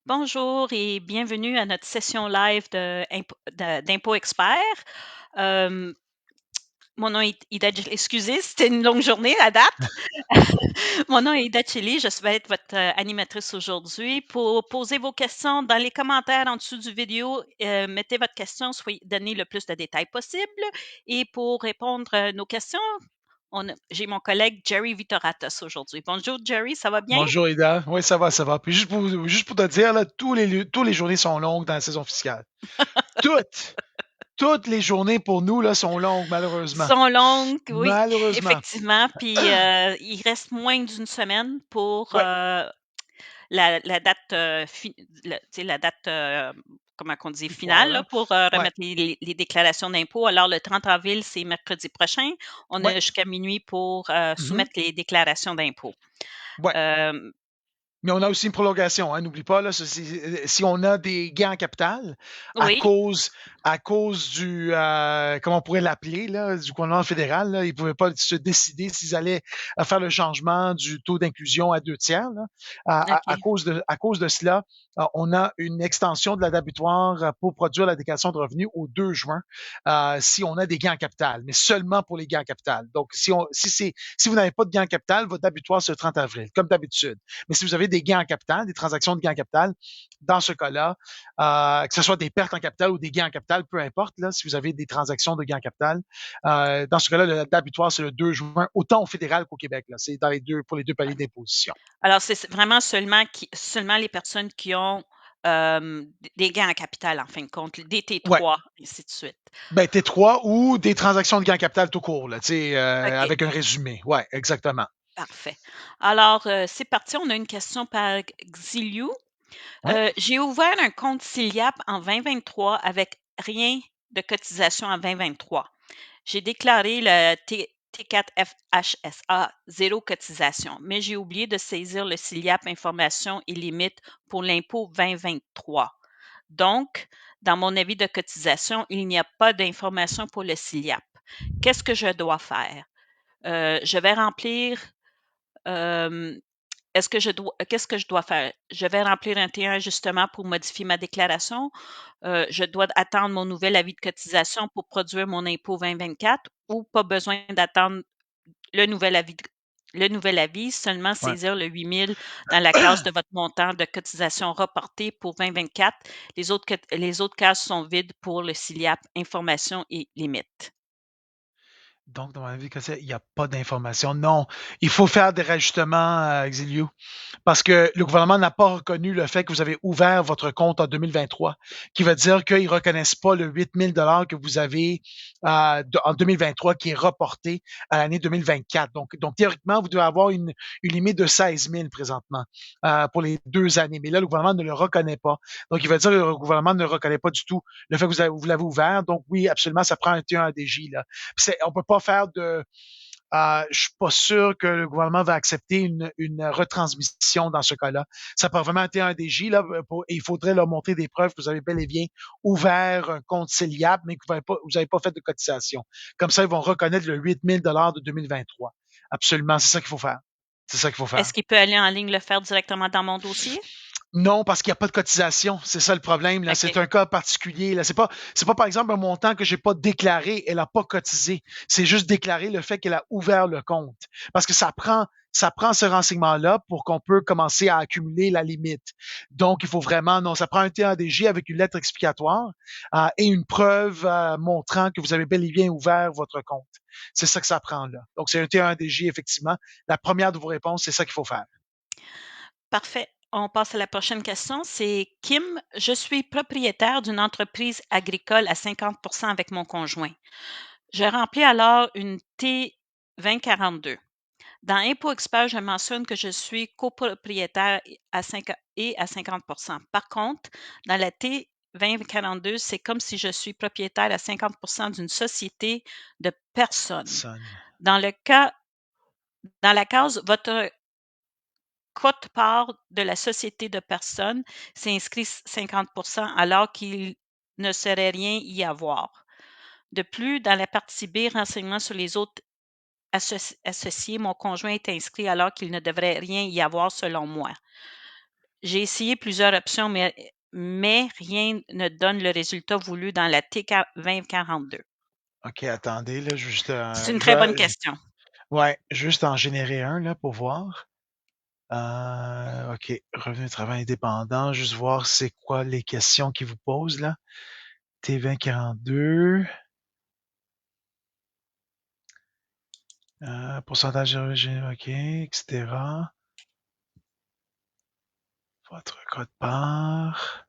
Bonjour et bienvenue à notre session live d'Impôt Expert. Euh, Mon nom est Ida, excusez, c'était une longue journée à date. Mon nom est Ida Chili, je vais être votre animatrice aujourd'hui. Pour poser vos questions dans les commentaires en dessous du vidéo, mettez votre question, donnez le plus de détails possible. Et pour répondre à nos questions, j'ai mon collègue Jerry Vitoratos aujourd'hui. Bonjour Jerry, ça va bien? Bonjour Ida. Oui, ça va, ça va. Puis juste pour te dire, là, tous les journées sont longues dans la saison fiscale. Toutes, toutes les journées pour nous là, sont longues, malheureusement. Sont longues, oui, Malheureusement. effectivement. Puis il reste moins d'une semaine pour Ouais, la date, tu sais, la date, comment qu'on dit, victoire, finale là, là. pour Ouais. remettre les déclarations d'impôts. Alors, le 30 avril, c'est mercredi prochain. On a Ouais. jusqu'à minuit pour Mhm. soumettre les déclarations d'impôts. Ouais. Euh, Mais on a aussi une prolongation, hein, n'oublie pas, là, si on a des gains en capital à oui, cause, à cause du, comment on pourrait l'appeler, là, du gouvernement fédéral, là, ils ne pouvaient pas se décider s'ils allaient faire le changement du taux d'inclusion à 2 tiers. Là. OK. À cause de cela, on a une extension de la date butoir pour produire la déclaration de revenus au 2 juin si on a des gains en capital, mais seulement pour les gains en capital. Donc, si vous n'avez pas de gains en capital, votre date butoir, c'est le 30 avril, comme d'habitude. Mais si vous avez des gains en capital, des transactions de gains en capital, dans ce cas-là, que ce soit des pertes en capital ou des gains en capital, peu importe, là, si vous avez des transactions de gains en capital, dans ce cas-là, la date butoir, c'est le 2 juin, autant au fédéral qu'au Québec. Là. C'est pour les deux paliers d'imposition. Alors, c'est vraiment seulement les personnes qui ont des gains en capital, en fin de compte, des Ouais. T3, et ainsi de suite. Ben, T3 ou des transactions de gains en capital tout court, là, OK. avec un résumé. Ouais, exactement. Parfait. Alors, c'est parti. On a une question par Xiliu. Ouais. J'ai ouvert un compte Ciliap en 2023 avec rien de cotisation en 2023. J'ai déclaré le T4FHSA, zéro cotisation, mais j'ai oublié de saisir le Ciliap information et limite pour l'impôt 2023. Donc, dans mon avis de cotisation, il n'y a pas d'information pour le Ciliap. Qu'est-ce que je dois faire? Je vais remplir euh, qu'est-ce que je dois faire? Je vais remplir un T1 justement pour modifier ma déclaration. Je dois attendre mon nouvel avis de cotisation pour produire mon impôt 2024 ou pas besoin d'attendre le nouvel avis, seulement Ouais. saisir le 8 000 dans la case de votre montant de cotisation reporté pour 2024. Les autres cases sont vides pour le CILIAP, information et limite. Donc, dans ma vie, il n'y a pas d'information. Non, il faut faire des rajustements, Exilio. Parce que le gouvernement n'a pas reconnu le fait que vous avez ouvert votre compte en 2023, qui veut dire qu'ils ne reconnaissent pas le 8 000 que vous avez en 2023 qui est reporté à l'année 2024. Donc, théoriquement, vous devez avoir une limite de 16 000 présentement pour les 2 années. Mais là, le gouvernement ne le reconnaît pas. Donc, il veut dire que le gouvernement ne reconnaît pas du tout le fait que vous l'avez ouvert. Donc, oui, absolument, ça prend un T1 ADJ. Là. On ne peut pas faire de je suis pas sûr que le gouvernement va accepter une retransmission dans ce cas-là. Ça peut vraiment être un DJ, là, et il faudrait leur montrer des preuves que vous avez bel et bien ouvert un compte CELIAP, mais que vous n'avez pas fait de cotisation. Comme ça, ils vont reconnaître le 8 000 de 2023. Absolument, c'est ça qu'il faut faire. C'est ça qu'il faut faire. Est-ce qu'il peut aller en ligne le faire directement dans mon dossier? Non, parce qu'il n'y a pas de cotisation. C'est ça le problème. Là. C'est OK. un cas particulier. Là. C'est pas, par exemple, un montant que j'ai pas déclaré. Elle n'a pas cotisé. C'est juste déclarer le fait qu'elle a ouvert le compte. Parce que ça prend ce renseignement-là pour qu'on peut commencer à accumuler la limite. Donc, il faut vraiment, non, ça prend un TADJ avec une lettre explicatoire et une preuve montrant que vous avez bel et bien ouvert votre compte. C'est ça que ça prend là. Donc, c'est un TADJ, effectivement. La première de vos réponses, c'est ça qu'il faut faire. Parfait. On passe à la prochaine question. C'est Kim. Je suis propriétaire d'une entreprise agricole à 50 avec mon conjoint. Je remplis alors une T2042. Dans Impôt Expert, je mentionne que je suis copropriétaire à 50 Par contre, dans la T2042, c'est comme si je suis propriétaire à 50 d'une société de personnes. Sonne. Dans le cas, dans la case, votre quote-part de la société de personnes, c'est inscrit 50 alors qu'il ne saurait rien y avoir. De plus, dans la partie B, renseignements sur les autres associés, mon conjoint est inscrit alors qu'il ne devrait rien y avoir selon moi. J'ai essayé plusieurs options, mais rien ne donne le résultat voulu dans la T2042. OK, attendez, là, juste, C'est une très bonne question. ouais, juste en générer un, là, pour voir. OK, revenu de travail indépendant, juste voir c'est quoi les questions qu'ils vous posent, là. T2042. Pourcentage d'origine, OK, etc. Votre code part.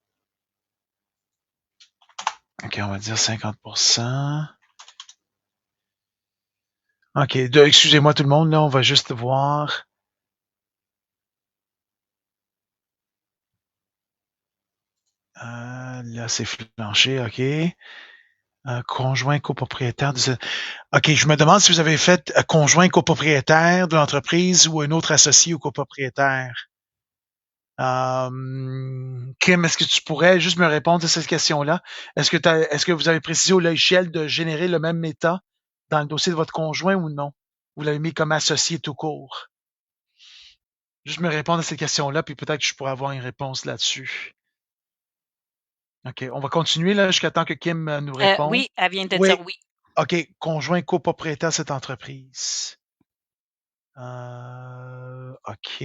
OK, on va dire 50%. OK, excusez-moi tout le monde, là, on va juste voir. Là, c'est flanché, OK. Conjoint copropriétaire de OK, je me demande si vous avez fait conjoint copropriétaire de l'entreprise ou un autre associé ou copropriétaire. Kim, est-ce que tu pourrais juste me répondre à cette question-là? Est-ce que vous avez précisé au logiciel de générer le même méta dans le dossier de votre conjoint ou non? Vous l'avez mis comme associé tout court. Juste me répondre à cette question-là, puis peut-être que je pourrais avoir une réponse là-dessus. OK, on va continuer là jusqu'à temps que Kim nous réponde. Oui, elle vient de Oui. dire oui. OK, conjoint copropriétaire de cette entreprise. OK.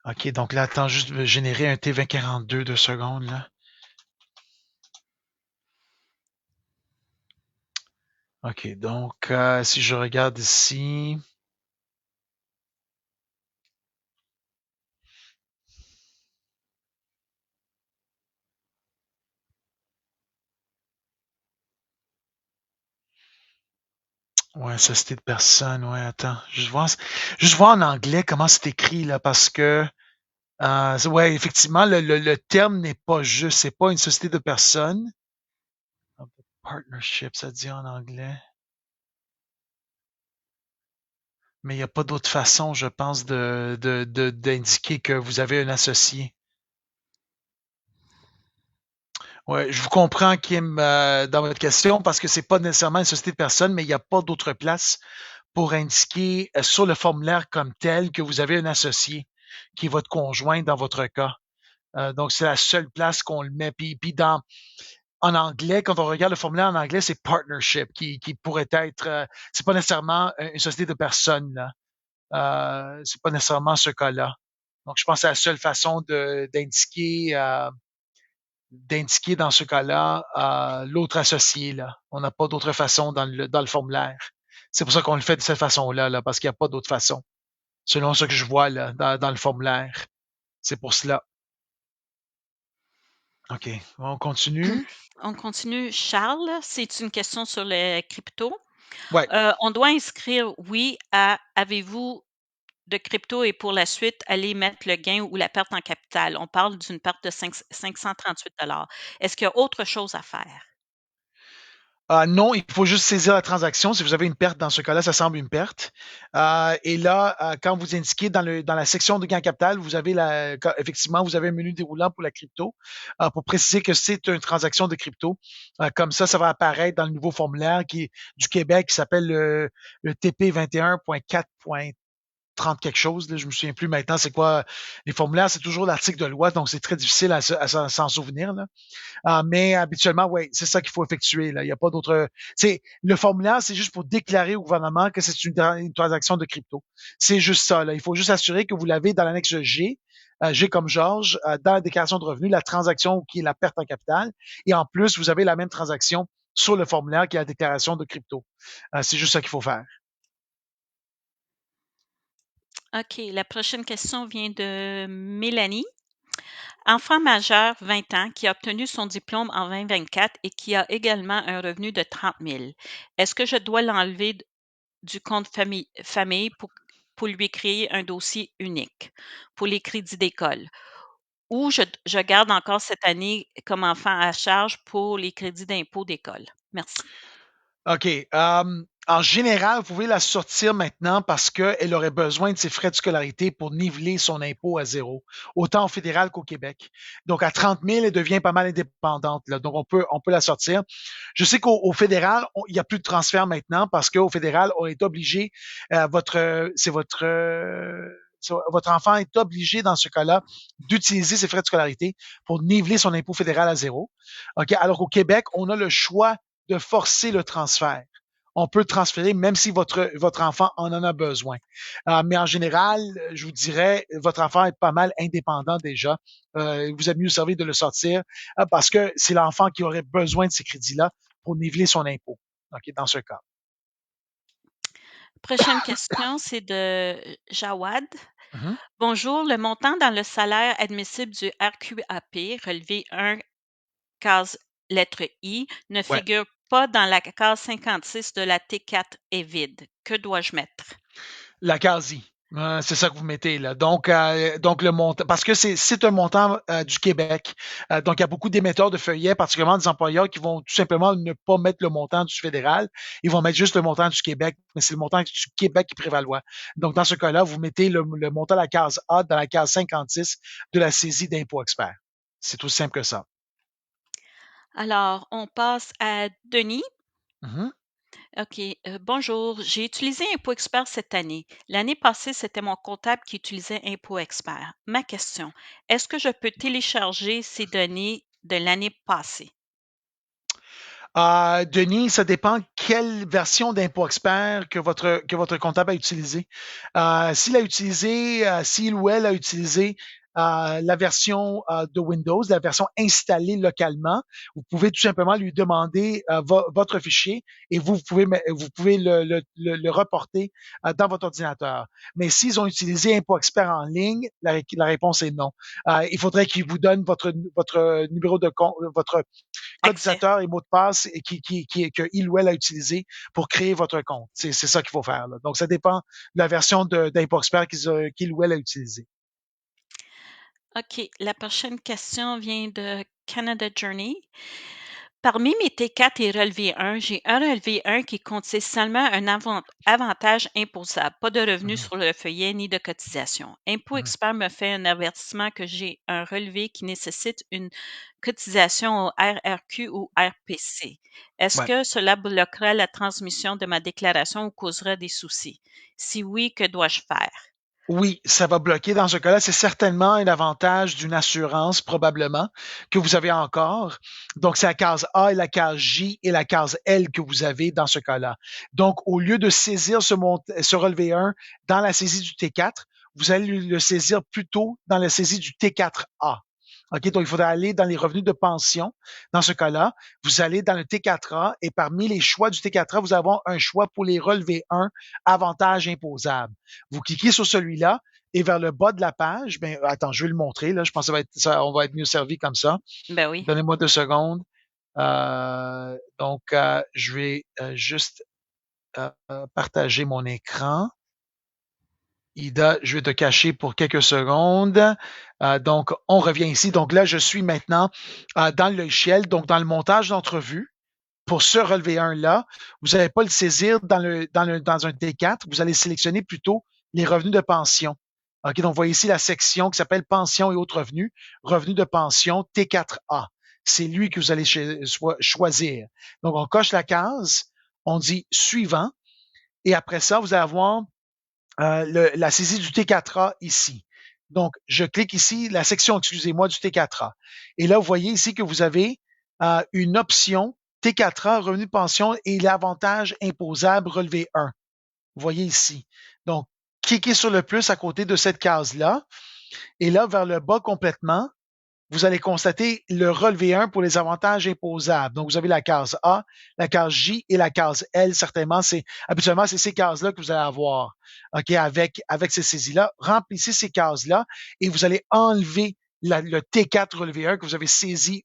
OK, donc là, attends juste de générer un T2042 2 secondes, là. OK, donc si je regarde ici. Ouais, société de personnes, ouais, attends. Juste voir en anglais comment c'est écrit, là, parce que ouais, effectivement, le terme n'est pas juste, c'est pas une société de personnes. Partnership, ça dit en anglais. Mais il n'y a pas d'autre façon, je pense, d'indiquer que vous avez un associé. Ouais, je vous comprends, Kim, dans votre question, parce que c'est pas nécessairement une société de personnes, mais il n'y a pas d'autre place pour indiquer sur le formulaire comme tel que vous avez un associé, qui est votre conjoint dans votre cas. Donc, c'est la seule place qu'on le met. Puis en anglais, quand on regarde le formulaire en anglais, c'est partnership qui pourrait être, c'est pas nécessairement une société de personnes, là. C'est pas nécessairement ce cas-là. Donc, je pense que c'est la seule façon d'indiquer dans ce cas-là l'autre associé. Là. On n'a pas d'autre façon dans le formulaire. C'est pour ça qu'on le fait de cette façon-là, là, parce qu'il n'y a pas d'autre façon, selon ce que je vois là, dans le formulaire. C'est pour cela. OK, on continue. On continue. Charles, c'est une question sur le crypto. Ouais. On doit inscrire oui à avez-vous de crypto et pour la suite, aller mettre le gain ou la perte en capital. On parle d'une perte de 538 $. Est-ce qu'il y a autre chose à faire? Non, il faut juste saisir la transaction. Si vous avez une perte, dans ce cas-là, ça semble une perte. Et là, quand vous indiquez dans la section de gain capital, vous avez effectivement, vous avez un menu déroulant pour la crypto pour préciser que c'est une transaction de crypto. Comme ça va apparaître dans le nouveau formulaire du Québec qui s'appelle le TP 21.4.30 quelque chose. Là, je me souviens plus maintenant c'est quoi les formulaires. C'est toujours l'article de loi, donc c'est très difficile à s'en souvenir. Là. Mais habituellement, oui, c'est ça qu'il faut effectuer. Là. Il n'y a pas d'autre. Le formulaire, c'est juste pour déclarer au gouvernement que c'est une transaction de crypto. C'est juste ça. Là. Il faut juste assurer que vous l'avez dans l'annexe G, G comme Georges, dans la déclaration de revenus, la transaction qui est la perte en capital. Et en plus, vous avez la même transaction sur le formulaire qui est la déclaration de crypto. C'est juste ça qu'il faut faire. OK. La prochaine question vient de Mélanie. Enfant majeur, 20 ans, qui a obtenu son diplôme en 2024 et qui a également un revenu de 30 000. Est-ce que je dois l'enlever du compte famille pour lui créer un dossier unique pour les crédits d'école? Ou je garde encore cette année comme enfant à charge pour les crédits d'impôt d'école? Merci. OK. En général, vous pouvez la sortir maintenant parce qu'elle aurait besoin de ses frais de scolarité pour niveler son impôt à zéro, autant au fédéral qu'au Québec. Donc, à 30 000, elle devient pas mal indépendante. Là. Donc, on peut la sortir. Je sais qu'au fédéral, il n'y a plus de transfert maintenant parce qu'au fédéral, on est obligé, Votre enfant est obligé, dans ce cas-là, d'utiliser ses frais de scolarité pour niveler son impôt fédéral à zéro. OK? Alors qu'au Québec, on a le choix de forcer le transfert. On peut le transférer même si votre enfant en a besoin. Mais en général, je vous dirais, votre enfant est pas mal indépendant déjà. Vous avez mieux servi de le sortir parce que c'est l'enfant qui aurait besoin de ces crédits-là pour niveler son impôt. OK, dans ce cas. Prochaine question, c'est de Jawad. Mhm. Bonjour, le montant dans le salaire admissible du RQAP, relevé 1, case lettre I, ne Ouais. figure pas dans la case 56 de la T4 est vide. Que dois-je mettre? La case I. C'est ça que vous mettez là. Donc le montant, parce que c'est un montant du Québec. Donc, il y a beaucoup d'émetteurs de feuillets, particulièrement des employeurs, qui vont tout simplement ne pas mettre le montant du fédéral. Ils vont mettre juste le montant du Québec, mais c'est le montant du Québec qui prévaloir. Donc, dans ce cas-là, vous mettez le montant de la case A dans la case 56 de la saisie d'impôt expert. C'est aussi simple que ça. Alors, on passe à Denis. Mhm. OK. Bonjour. J'ai utilisé Impôt Expert cette année. L'année passée, c'était mon comptable qui utilisait Impôt Expert. Ma question, est-ce que je peux télécharger ces données de l'année passée? Denis, ça dépend quelle version d'impôt expert que votre comptable a utilisé. S'il ou elle a utilisé la version de Windows, la version installée localement, vous pouvez tout simplement lui demander votre fichier et vous pouvez le reporter dans votre ordinateur. Mais s'ils ont utilisé Impôt Expert en ligne, la réponse est non. Il faudrait qu'ils vous donnent votre numéro de compte, votre Accès. codisateur et mot de passe que il ou elle a utilisé pour créer votre compte. C'est ça qu'il faut faire. Là. Donc, ça dépend de la version d'impôt expert qu'il ou elle a utilisé. OK. La prochaine question vient de Canada Journey. Parmi mes T4 et relevé 1, j'ai un relevé 1 qui contient seulement un avantage imposable, pas de revenus Mhm, sur le feuillet ni de cotisation. Impôt mhm. Expert me fait un avertissement que j'ai un relevé qui nécessite une cotisation au RRQ ou RPC. Est-ce Ouais. que cela bloquera la transmission de ma déclaration ou causera des soucis? Si oui, que dois-je faire? Oui, ça va bloquer. Dans ce cas-là, c'est certainement un avantage d'une assurance, probablement, que vous avez encore. Donc, c'est la case A et la case J et la case L que vous avez dans ce cas-là. Donc, au lieu de saisir ce relevé 1 dans la saisie du T4, vous allez le saisir plutôt dans la saisie du T4A. OK, donc il faudra aller dans les revenus de pension. Dans ce cas-là, vous allez dans le T4A et parmi les choix du T4A, vous avez un choix pour les relevés 1, avantages imposables. Vous cliquez sur celui-là et vers le bas de la page, ben, attends, je vais le montrer. Là, je pense que on va être mieux servi comme ça. Ben oui. Donnez-moi 2 secondes. Je vais juste partager mon écran. Ida, je vais te cacher pour quelques secondes. Donc, on revient ici. Donc là, je suis maintenant dans le logiciel, donc dans le montage d'entrevue. Pour ce relevé 1-là, vous n'allez pas le saisir dans un T4, vous allez sélectionner plutôt les revenus de pension. OK, donc vous voyez ici la section qui s'appelle pension et autres revenus, revenus de pension T4A. C'est lui que vous allez choisir. Donc, on coche la case, on dit suivant, et après ça, vous allez avoir la saisie du T4A ici. Donc, je clique ici, la section, excusez-moi, du T4A. Et là, vous voyez ici que vous avez une option T4A, revenu de pension et l'avantage imposable relevé 1. Vous voyez ici. Donc, cliquez sur le plus à côté de cette case-là. Et là, vers le bas complètement, vous allez constater le relevé 1 pour les avantages imposables. Donc, vous avez la case A, la case J et la case L. Certainement, habituellement, c'est ces cases-là que vous allez avoir. OK, avec ces saisies-là. Remplissez ces cases-là et vous allez enlever le T4 relevé 1 que vous avez saisi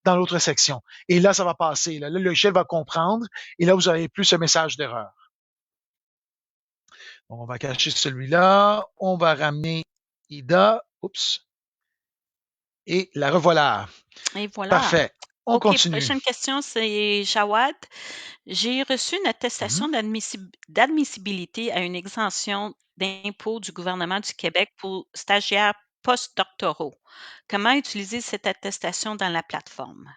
dans l'autre section. Et là, ça va passer. Là, le logiciel va comprendre et là, vous n'aurez plus ce message d'erreur. Donc, on va cacher celui-là. On va ramener Ida. Oups. Et la revoilà. Et voilà. Parfait. On OK, continue. prochaine question, c'est Jawad. J'ai reçu une Mhm. attestation d'admissibilité à une exemption d'impôt du gouvernement du Québec pour stagiaires postdoctoraux. Comment utiliser cette attestation dans la plateforme?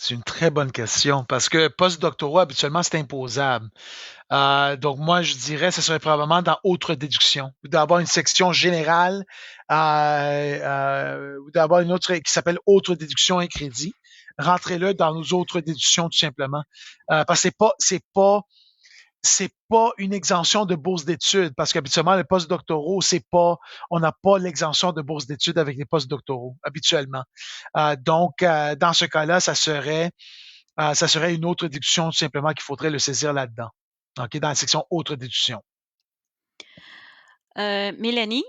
C'est une très bonne question parce que post-doctorat, habituellement, c'est imposable. Donc, moi, je dirais ce serait probablement dans autres déductions. Ou d'avoir une section générale ou d'avoir une autre qui s'appelle autres déductions et crédits. Rentrez-le dans nos autres déductions, tout simplement. Parce que c'est pas une exemption de bourse d'études, parce qu'habituellement, les postdoctoraux, on n'a pas l'exemption de bourse d'études avec les postdoctoraux, habituellement. Donc, dans ce cas-là, ça serait une autre déduction, tout simplement, qu'il faudrait le saisir là-dedans. OK, dans la section autres déductions. Mélanie,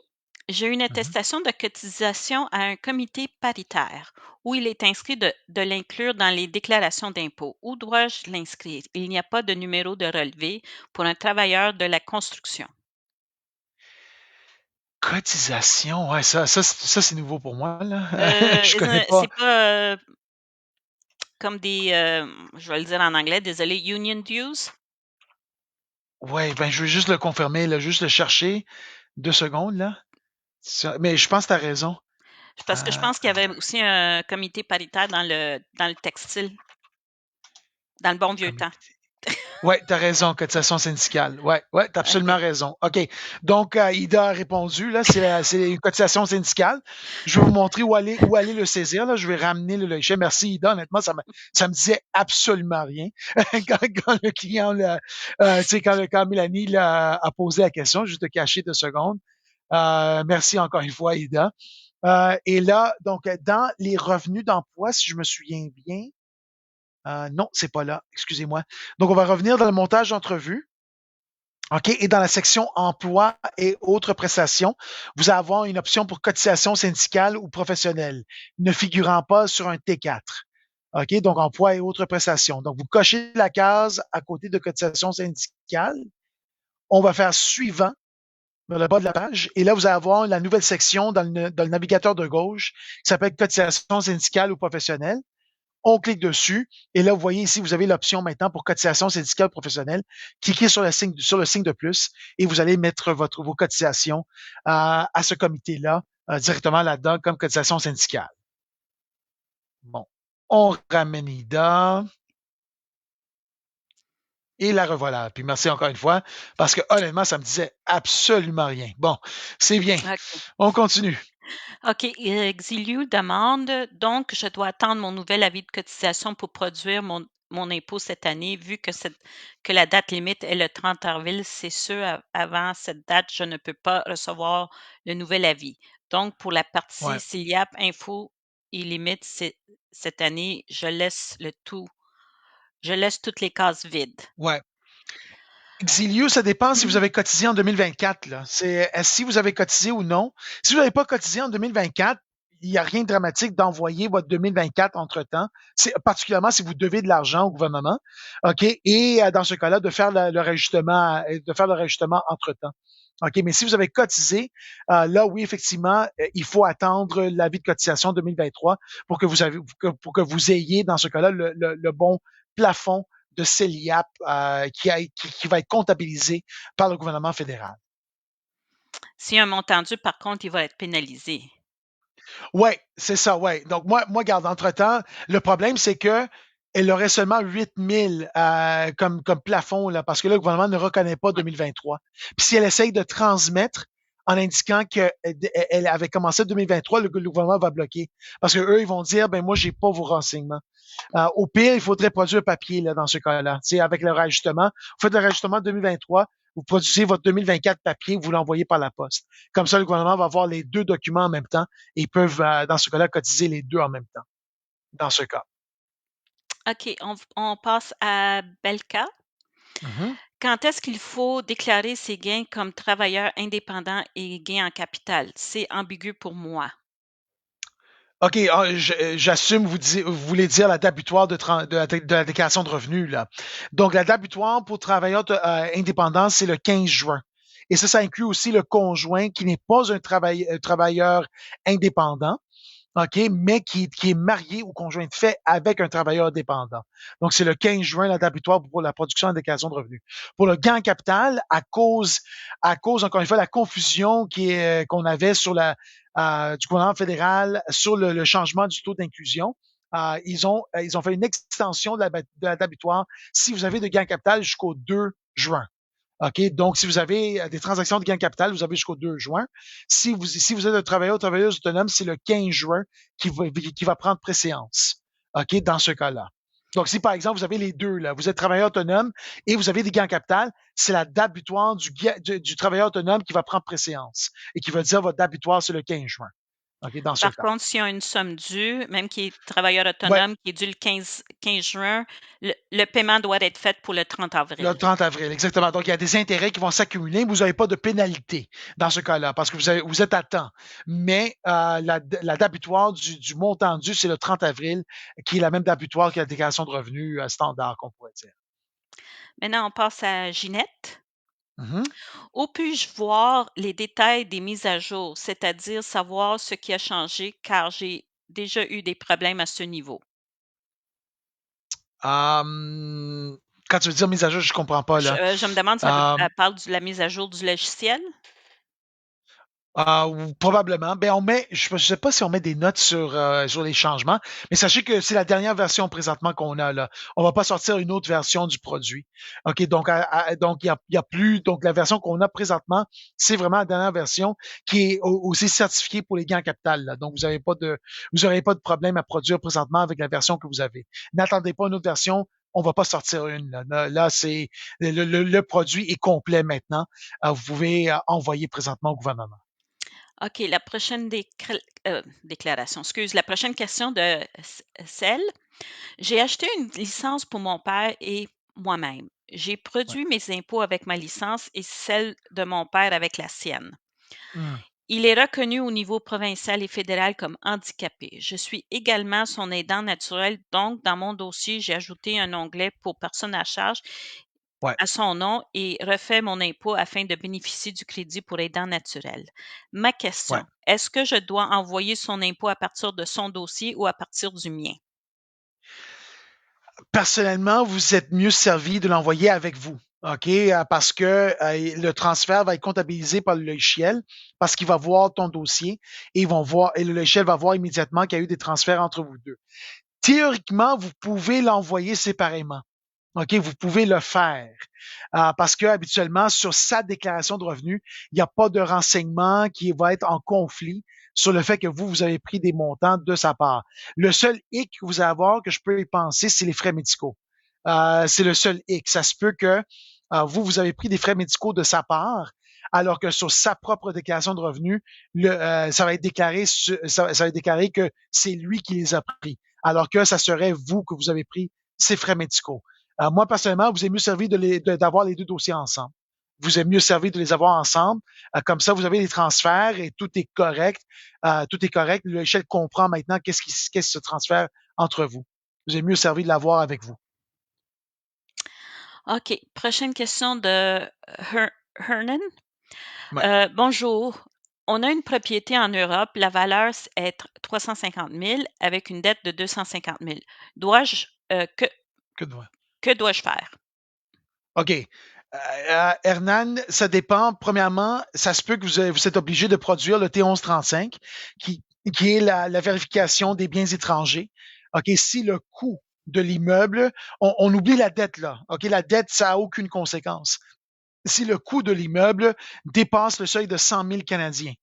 j'ai une Mhm. attestation de cotisation à un comité paritaire où il est inscrit de l'inclure dans les déclarations d'impôts. Où dois-je l'inscrire? Il n'y a pas de numéro de relevé pour un travailleur de la construction. Cotisation, ouais, ça c'est nouveau pour moi, là. Je connais pas. C'est pas comme je vais le dire en anglais, désolé, union dues? Ouais, ben, je vais juste le confirmer, là, juste le chercher. 2 secondes, là. Mais je pense que tu as raison. Parce que je Euh, pense qu'il y avait aussi un comité paritaire dans le textile, dans le bon vieux temps. comité. Ouais, tu as raison, cotisation syndicale. Ouais, ouais, tu as absolument OK. raison. OK. Donc, Ida a répondu, là, c'est une cotisation syndicale. Je vais vous montrer où aller le saisir, là. Je vais ramener le logiciel. Merci, Ida. Honnêtement, ça me disait absolument rien. Quand le client, tu sais, quand Mélanie a posé la question, juste de cacher 2 secondes. Merci encore une fois, Ida. Et là, donc, dans les revenus d'emploi, si je me souviens bien, non, c'est pas là, excusez-moi. Donc, on va revenir dans le montage d'entrevue. OK, et dans la section emploi et autres prestations, vous allez avoir une option pour cotisation syndicale ou professionnelle, ne figurant pas sur un T4. OK, donc emploi et autres prestations. Donc, vous cochez la case à côté de cotisation syndicale. On va faire suivant dans le bas de la page. Et là, vous allez avoir la nouvelle section dans le navigateur de gauche qui s'appelle cotisation syndicale ou professionnelle. On clique dessus et là, vous voyez ici, vous avez l'option maintenant pour cotisation syndicale professionnelle. Cliquez sur le signe de plus et vous allez mettre vos cotisations à ce comité-là directement là-dedans comme cotisation syndicale. Bon, on ramène Ida et la revoilà. Puis merci encore une fois parce que honnêtement, ça me disait absolument rien. Bon, c'est bien. OK. On continue. OK. Exiliu demande, donc, je dois attendre mon nouvel avis de cotisation pour produire mon impôt cette année, vu que la date limite est le 30 avril. C'est sûr, avant cette date, je ne peux pas recevoir le nouvel avis. Donc, pour la partie Ouais. SILIAP, info et limite, cette année, je laisse toutes les cases vides. Ouais. Exilio, ça dépend si vous Mhm. avez cotisé en 2024. Là. C'est si vous avez cotisé ou non. Si vous n'avez pas cotisé en 2024, il n'y a rien de dramatique d'envoyer votre 2024 entre-temps, c'est, particulièrement si vous devez de l'argent au gouvernement. OK? Et dans ce cas-là, de faire le rajustement entre-temps. OK, mais si vous avez cotisé, là, oui, effectivement, il faut attendre l'avis de cotisation 2023 pour que vous ayez, dans ce cas-là, le bon plafond de CELIAP qui va être comptabilisé par le gouvernement fédéral. Si un montant dû, par contre, il va être pénalisé. Oui, c'est ça, oui. Donc, moi, garde, entre-temps, le problème, c'est que elle aurait seulement 8 000 comme plafond, là, parce que là, le gouvernement ne reconnaît pas Ouais. 2023. Puis si elle essaye de transmettre en indiquant qu'elle avait commencé en 2023, le gouvernement va bloquer. Parce que eux, ils vont dire, ben moi, j'ai pas vos renseignements. Au pire, il faudrait produire papier là, dans ce cas-là. Avec le rajustement, vous faites le rajustement 2023, vous produisez votre 2024 papier, vous l'envoyez par la poste. Comme ça, le gouvernement va avoir les deux documents en même temps et ils peuvent, dans ce cas-là, cotiser les deux en même temps, dans ce cas. OK, on passe à Belka. Mhm. Quand est-ce qu'il faut déclarer ses gains comme travailleur indépendant et gains en capital? C'est ambigu pour moi. OK, j'assume, vous voulez dire la date butoir de la déclaration de revenus, là. Donc, la date butoir pour travailleurs indépendants, c'est le 15 juin. Et ça inclut aussi le conjoint qui n'est pas un travailleur indépendant. OK, mais qui est marié ou conjoint de fait avec un travailleur dépendant. Donc, c'est le 15 juin, la date butoir pour la production et la déclaration de revenus. Pour le gain en capital, à cause, encore une fois, la confusion qu'on avait sur du gouvernement fédéral sur le changement du taux d'inclusion, ils ont fait une extension de la date butoir si vous avez de gains en capital jusqu'au 2 juin. OK? Donc, si vous avez des transactions de gains de capital, vous avez jusqu'au 2 juin. Si vous êtes un travailleur ou travailleuse autonome, c'est le 15 juin qui va prendre préséance. OK? Dans ce cas-là. Donc, si par exemple, vous avez les deux, là, vous êtes travailleur autonome et vous avez des gains en capital, c'est la date butoir du travailleur autonome qui va prendre préséance et qui va dire votre date butoir, c'est le 15 juin. OK? Dans ce Par cas. contre, s'il y a une somme due, même qui est travailleur Ouais, autonome, qui est due le 15 juin, le paiement doit être fait pour le 30 le avril. 30 avril, exactement. Donc, il y a des intérêts qui vont s'accumuler. Vous n'avez pas de pénalité dans ce cas-là parce que vous êtes à temps. Mais la date butoir du montant dû, c'est le 30 avril, qui est la même date butoir que la déclaration de revenus standard, qu'on pourrait dire. Maintenant, on passe à Ginette. Mhm. Où puis-je voir les détails des mises à jour, c'est-à-dire savoir ce qui a changé, car j'ai déjà eu des problèmes à ce niveau. Quand tu veux dire mise à jour, je ne comprends pas, là. Je me demande, Euh, elle parle de la mise à jour du logiciel? Probablement. Ben, je ne sais pas si on met des notes sur les changements, mais sachez que c'est la dernière version présentement qu'on a là. On va pas sortir une autre version du produit. OK, donc, donc il y a plus, donc la version qu'on a présentement, c'est vraiment la dernière version qui est aussi certifiée pour les gains en capital, là. Donc, vous n'aurez pas de problème à produire présentement avec la version que vous avez. N'attendez pas une autre version. On va pas sortir une. Là, c'est le produit est complet maintenant. Vous pouvez envoyer présentement au gouvernement. OK, la prochaine déclaration, excuse, la prochaine question de celle. J'ai acheté une licence pour mon père et moi-même. J'ai Ouais. produit mes impôts avec ma licence et celle de mon père avec la sienne. Hmm. Il est reconnu au niveau provincial et fédéral comme handicapé. Je suis également son aidant naturel, donc dans mon dossier, j'ai ajouté un onglet pour personne à charge Ouais. à son nom et refait mon impôt afin de bénéficier du crédit pour aidant naturel. Ma Ouais. question, est-ce que je dois envoyer son impôt à partir de son dossier ou à partir du mien? Personnellement, vous êtes mieux servi de l'envoyer avec vous. OK? Parce que le transfert va être comptabilisé par le logiciel parce qu'il va voir ton dossier et et le logiciel va voir immédiatement qu'il y a eu des transferts entre vous deux. Théoriquement, vous pouvez l'envoyer séparément. OK, vous pouvez le faire parce que habituellement, sur sa déclaration de revenus, il n'y a pas de renseignement qui va être en conflit sur le fait que vous avez pris des montants de sa part. Le seul hic que vous allez avoir, que je peux y penser, c'est les frais médicaux. C'est le seul hic. Ça se peut que vous avez pris des frais médicaux de sa part, alors que sur sa propre déclaration de revenus, ça va être déclaré, ça va être déclaré que c'est lui qui les a pris, alors que ça serait vous que vous avez pris ces frais médicaux. Moi, personnellement, vous est mieux servi d'avoir les deux dossiers ensemble. Vous est mieux servi de les avoir ensemble. Comme ça, vous avez les transferts et tout est correct. Tout est correct. L'échelle comprend maintenant qu'est-ce qui se transfère entre vous. Vous est mieux servi de l'avoir avec vous. OK. Prochaine question de Hernan. Ouais. Bonjour. On a une propriété en Europe. La valeur est 350 000 avec une dette de 250 000. Dois-je, Que de vrai. que dois-je faire? OK. Hernan, ça dépend. Premièrement, ça se peut que vous êtes obligé de produire le T1135, qui, qui est la vérification des biens étrangers. OK, si le coût de l'immeuble, on oublie la dette là. OK, la dette, ça n'a aucune conséquence. Si le coût de l'immeuble dépasse le seuil de 100 000 Canadiens.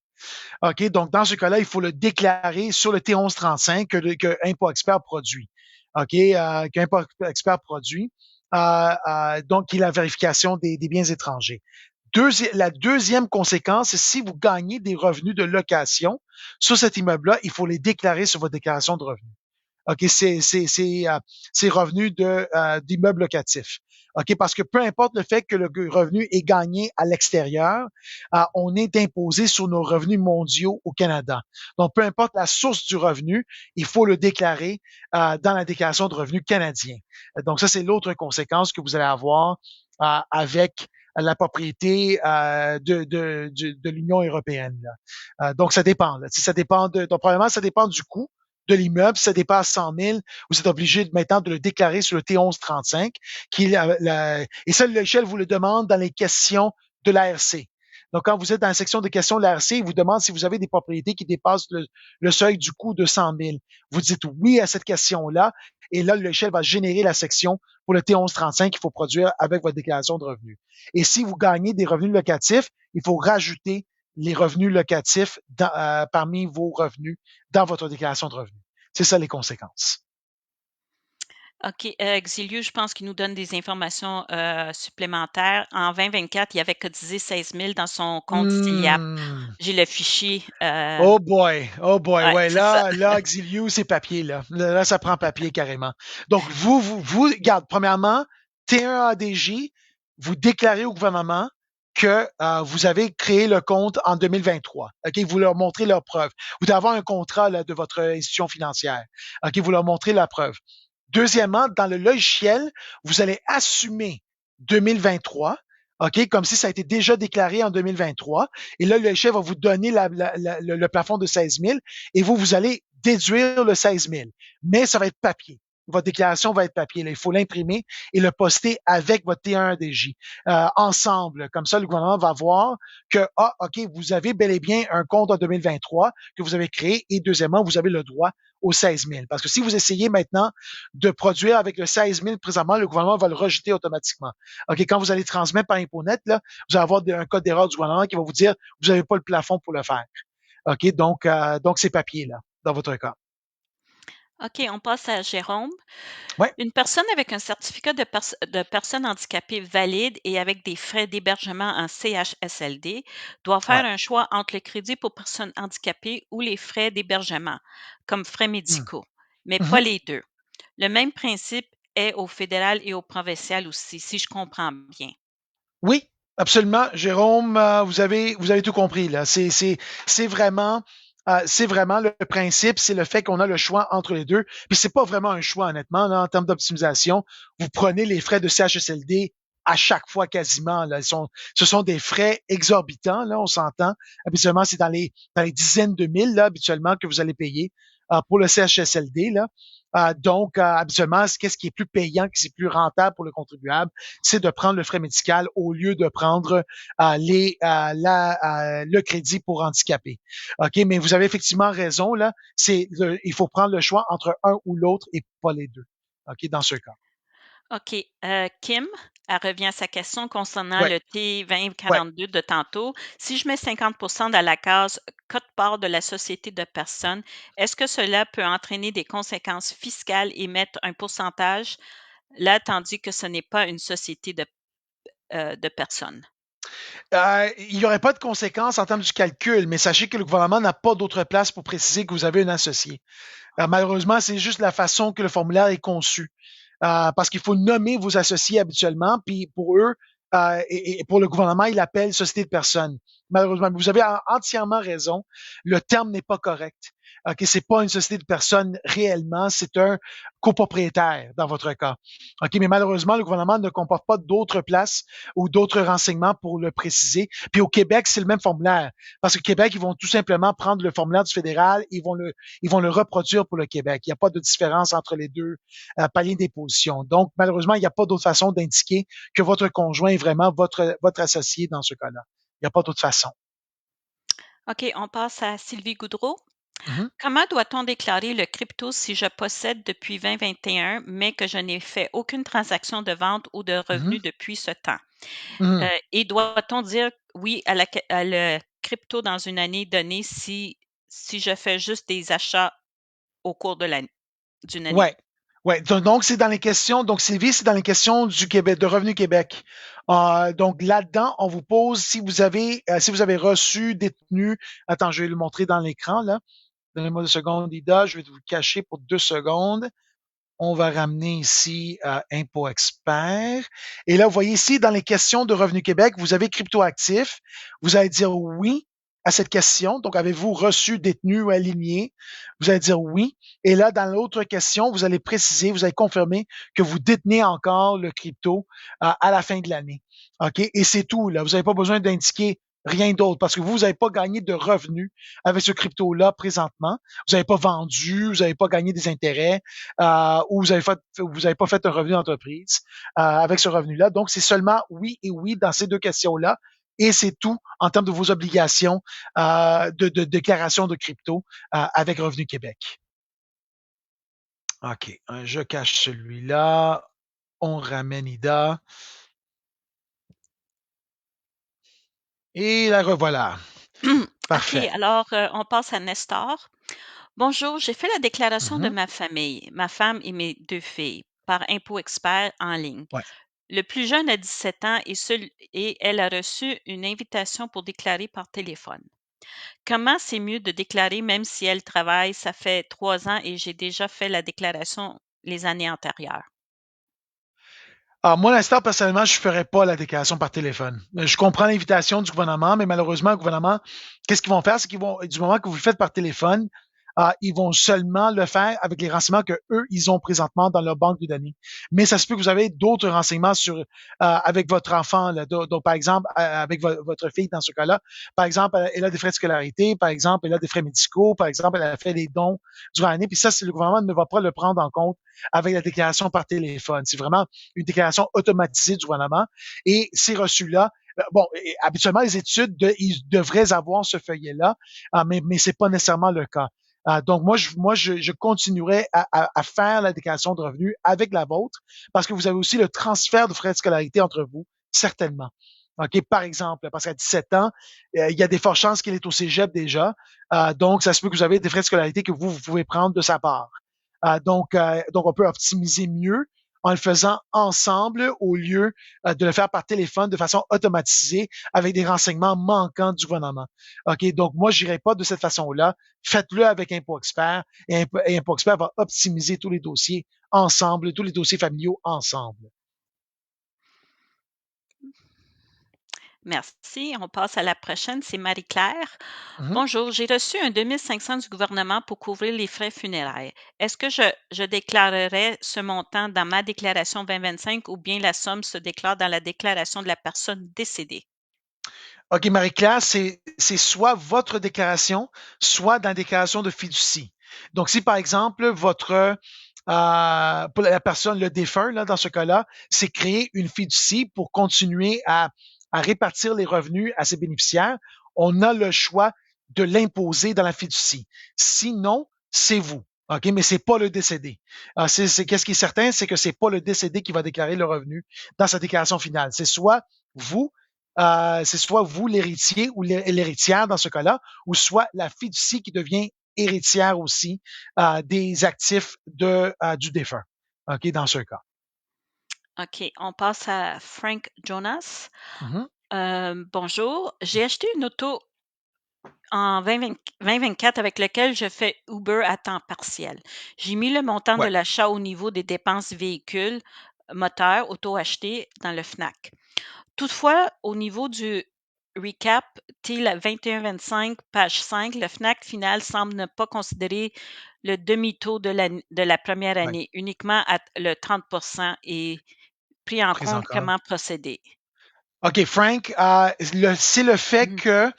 OK, donc dans ce cas-là, il faut le déclarer sur le T1135 que Impôt Expert produit. OK, qu'Impôt Expert produit. Donc, qui est la vérification des biens étrangers. La deuxième conséquence, c'est si vous gagnez des revenus de location sur cet immeuble-là, il faut les déclarer sur votre déclaration de revenus. OK, c'est revenus d'immeubles locatifs. OK, parce que peu importe le fait que le revenu est gagné à l'extérieur, on est imposé sur nos revenus mondiaux au Canada. Donc, peu importe la source du revenu, il faut le déclarer dans la déclaration de revenus canadien. Donc, ça, c'est l'autre conséquence que vous allez avoir avec la propriété de l'Union européenne. Là. Donc, ça dépend. Là. Ça dépend donc, probablement, ça dépend du coût de l'immeuble. Si ça dépasse 100 000, vous êtes obligé maintenant de le déclarer sur le T1135, et ça, l'échelle vous le demande dans les questions de l'ARC. Donc, quand vous êtes dans la section de questions de l'ARC, il vous demande si vous avez des propriétés qui dépassent le seuil du coût de 100 000. Vous dites oui à cette question-là, et là, le logiciel va générer la section pour le T1135 qu'il faut produire avec votre déclaration de revenus. Et si vous gagnez des revenus locatifs, il faut rajouter les revenus locatifs parmi vos revenus dans votre déclaration de revenus. C'est ça les conséquences. OK. Xiliu, je pense qu'il nous donne des informations supplémentaires. En 2024, il avait cotisé 16 000 dans son compte SILIAP. J'ai le fichier. Oh boy, Ouais, ouais, c'est ça. là, Xiliu, c'est papier, là. Là, ça prend papier carrément. Donc, regarde, premièrement, T1ADJ, vous déclarez au gouvernement que vous avez créé le compte en 2023. OK, vous leur montrez leur preuve. Vous devez avoir un contrat là, de votre institution financière. OK, vous leur montrez la preuve. Deuxièmement, dans le logiciel, vous allez assumer 2023, OK, comme si ça a été déjà déclaré en 2023. Et là, le logiciel va vous donner le plafond de 16 000 et vous allez déduire le 16 000. Mais ça va être papier. Votre déclaration va être papier. Là. Il faut l'imprimer et le poster avec votre T1DJ ensemble. Comme ça, le gouvernement va voir que, OK, vous avez bel et bien un compte en 2023 que vous avez créé et deuxièmement, vous avez le droit aux 16 000. Parce que si vous essayez maintenant de produire avec le 16 000 présentement, le gouvernement va le rejeter automatiquement. OK, quand vous allez transmettre par ImpoNet, là, vous allez avoir un code d'erreur du gouvernement qui va vous dire vous n'avez pas le plafond pour le faire. OK, donc c'est papier, là, dans votre cas. OK, on passe à Jérôme. Ouais. Une personne avec un certificat de personne handicapée valide et avec des frais d'hébergement en CHSLD doit Ouais. faire un choix entre le crédit pour personnes handicapées ou les frais d'hébergement, comme frais Mm. médicaux, mais pas Mm-hmm. les deux. Le même principe est au fédéral et au provincial aussi, si je comprends bien. Oui, absolument. Jérôme, vous avez tout compris, là. C'est vraiment le principe, c'est le fait qu'on a le choix entre les deux. Puis c'est pas vraiment un choix, honnêtement, là, en termes d'optimisation. Vous prenez les frais de CHSLD à chaque fois quasiment. Là. Ce sont des frais exorbitants, là, on s'entend. Habituellement, c'est dans les dizaines de mille, là, habituellement, que vous allez payer pour le CHSLD, là. Donc, habituellement, qu'est-ce qui est plus payant, qui est plus rentable pour le contribuable, c'est de prendre le frais médical au lieu de prendre le crédit pour handicapés. OK, mais vous avez effectivement raison, là. Il faut prendre le choix entre un ou l'autre et pas les deux. OK, dans ce cas. OK. Kim, elle revient à sa question concernant Ouais, le ouais. T2042 de tantôt. Si je mets 50 dans la case quote-part de la société de personnes, est-ce que cela peut entraîner des conséquences fiscales et mettre un pourcentage là, tandis que ce n'est pas une société de personnes? Il n'y aurait pas de conséquences en termes du calcul, mais sachez que le gouvernement n'a pas d'autre place pour préciser que vous avez un associé. Malheureusement, c'est juste la façon que le formulaire est conçu. Parce qu'il faut nommer vos associés habituellement, puis pour eux, et pour le gouvernement, il appelle société de personnes. Malheureusement, vous avez entièrement raison. Le terme n'est pas correct. OK, c'est pas une société de personnes réellement, c'est un copropriétaire dans votre cas. OK, mais malheureusement, le gouvernement ne comporte pas d'autres places ou d'autres renseignements pour le préciser. Puis au Québec, c'est le même formulaire. Parce que Québec, ils vont tout simplement prendre le formulaire du fédéral, ils vont le reproduire pour le Québec. Il n'y a pas de différence entre les deux paliers d'imposition. Donc, malheureusement, il n'y a pas d'autre façon d'indiquer que votre conjoint est vraiment votre associé dans ce cas-là. Il n'y a pas d'autre façon. OK, on passe à Sylvie Goudreau. Mhm, Comment doit-on déclarer le crypto si je possède depuis 2021, mais que je n'ai fait aucune transaction de vente ou de mhm, revenu depuis ce temps? mhm. Et doit-on dire oui à le crypto dans une année donnée si je fais juste des achats au cours d'une année? Ouais. Ouais. Donc, c'est dans les questions. Donc, Sylvie, c'est dans les questions du Québec, de Revenu Québec. Donc, là-dedans, on vous pose si vous avez reçu, détenu. Attends, je vais le montrer dans l'écran, là. Donnez-moi 2 secondes, Ida. Je vais vous le cacher pour 2 secondes. On va ramener ici Impôt Expert. Et là, vous voyez ici, dans les questions de Revenu Québec, vous avez cryptoactif. Vous allez dire oui à cette question. Donc, avez-vous reçu, détenu ou aligné? Vous allez dire oui. Et là, dans l'autre question, vous allez préciser, vous allez confirmer que vous détenez encore le crypto à la fin de l'année. OK? Et c'est tout, là. Vous n'avez pas besoin d'indiquer rien d'autre parce que vous n'avez pas gagné de revenus avec ce crypto-là présentement. Vous n'avez pas vendu, vous n'avez pas gagné des intérêts ou vous avez pas fait un revenu d'entreprise avec ce revenu-là. Donc, c'est seulement oui et oui dans ces deux questions-là et c'est tout en termes de vos obligations de déclaration de crypto avec Revenu Québec. OK, je cache celui-là. On ramène Ida. Et la revoilà. OK, Parfait. alors on passe à Nestor. Bonjour, j'ai fait la déclaration de Mhm. ma famille, ma femme et mes 2 filles, par Impôt Expert en ligne. Ouais. Le plus jeune a 17 ans et elle a reçu une invitation pour déclarer par téléphone. Comment c'est mieux de déclarer même si elle travaille? Ça fait 3 ans et j'ai déjà fait la déclaration les années antérieures. Alors, moi, à l'instant, personnellement, je ne ferai pas la déclaration par téléphone. Je comprends l'invitation du gouvernement, mais malheureusement, le gouvernement, qu'est-ce qu'ils vont faire? C'est qu'ils vont, du moment que vous le faites par téléphone, ils vont seulement le faire avec les renseignements que eux, ils ont présentement dans leur banque de données. Mais ça se peut que vous avez d'autres renseignements sur, avec votre enfant, là. Donc, par exemple, avec votre fille dans ce cas-là. Par exemple, elle a des frais de scolarité. Par exemple, elle a des frais médicaux. Par exemple, elle a fait des dons durant l'année. Puis ça, le gouvernement ne va pas le prendre en compte avec la déclaration par téléphone. C'est vraiment une déclaration automatisée du gouvernement. Et ces reçus-là, bon, habituellement, les études, ils devraient avoir ce feuillet-là, mais c'est pas nécessairement le cas. Donc, je continuerai à faire la déclaration de revenus avec la vôtre parce que vous avez aussi le transfert de frais de scolarité entre vous, certainement. OK, par exemple, parce qu'à 17 ans, il y a des fortes chances qu'il est au cégep déjà. Donc, ça se peut que vous avez des frais de scolarité que vous pouvez prendre de sa part. Donc, on peut optimiser mieux en le faisant ensemble au lieu de le faire par téléphone de façon automatisée avec des renseignements manquants du gouvernement. OK, donc moi, je n'irai pas de cette façon-là. Faites-le avec Impôt Expert et Impôt Expert va optimiser tous les dossiers ensemble, tous les dossiers familiaux ensemble. Merci. On passe à la prochaine, c'est Marie-Claire. Mhm. Bonjour, j'ai reçu un 2500 du gouvernement pour couvrir les frais funéraires. Est-ce que je déclarerai ce montant dans ma déclaration 2025 ou bien la somme se déclare dans la déclaration de la personne décédée? OK, Marie-Claire, c'est soit votre déclaration, soit dans la déclaration de fiducie. Donc, si par exemple, pour la personne, le défunt, là, dans ce cas-là, c'est créer une fiducie pour continuer à répartir les revenus à ses bénéficiaires, on a le choix de l'imposer dans la fiducie. Sinon, c'est vous. OK, mais c'est pas le décédé. Qu'est-ce qui est certain, c'est que c'est pas le décédé qui va déclarer le revenu dans sa déclaration finale. Vous, c'est soit vous l'héritier ou l'héritière dans ce cas-là, ou soit la fiducie qui devient héritière aussi des actifs du défunt. OK, dans ce cas. OK, on passe à Frank Jonas. Mhm. Bonjour, j'ai acheté une auto en 2024 avec lequel je fais Uber à temps partiel. J'ai mis le montant de Ouais. l'achat au niveau des dépenses véhicules, moteur, auto acheté dans le FNAC. Toutefois, au niveau du recap TIL 21-25, page 5, le FNAC final semble ne pas considérer le demi-taux de la première Ouais. année, uniquement à le 30 et pris en Prise en compte compte. comment procéder. OK, Frank, c'est le fait Mhm. que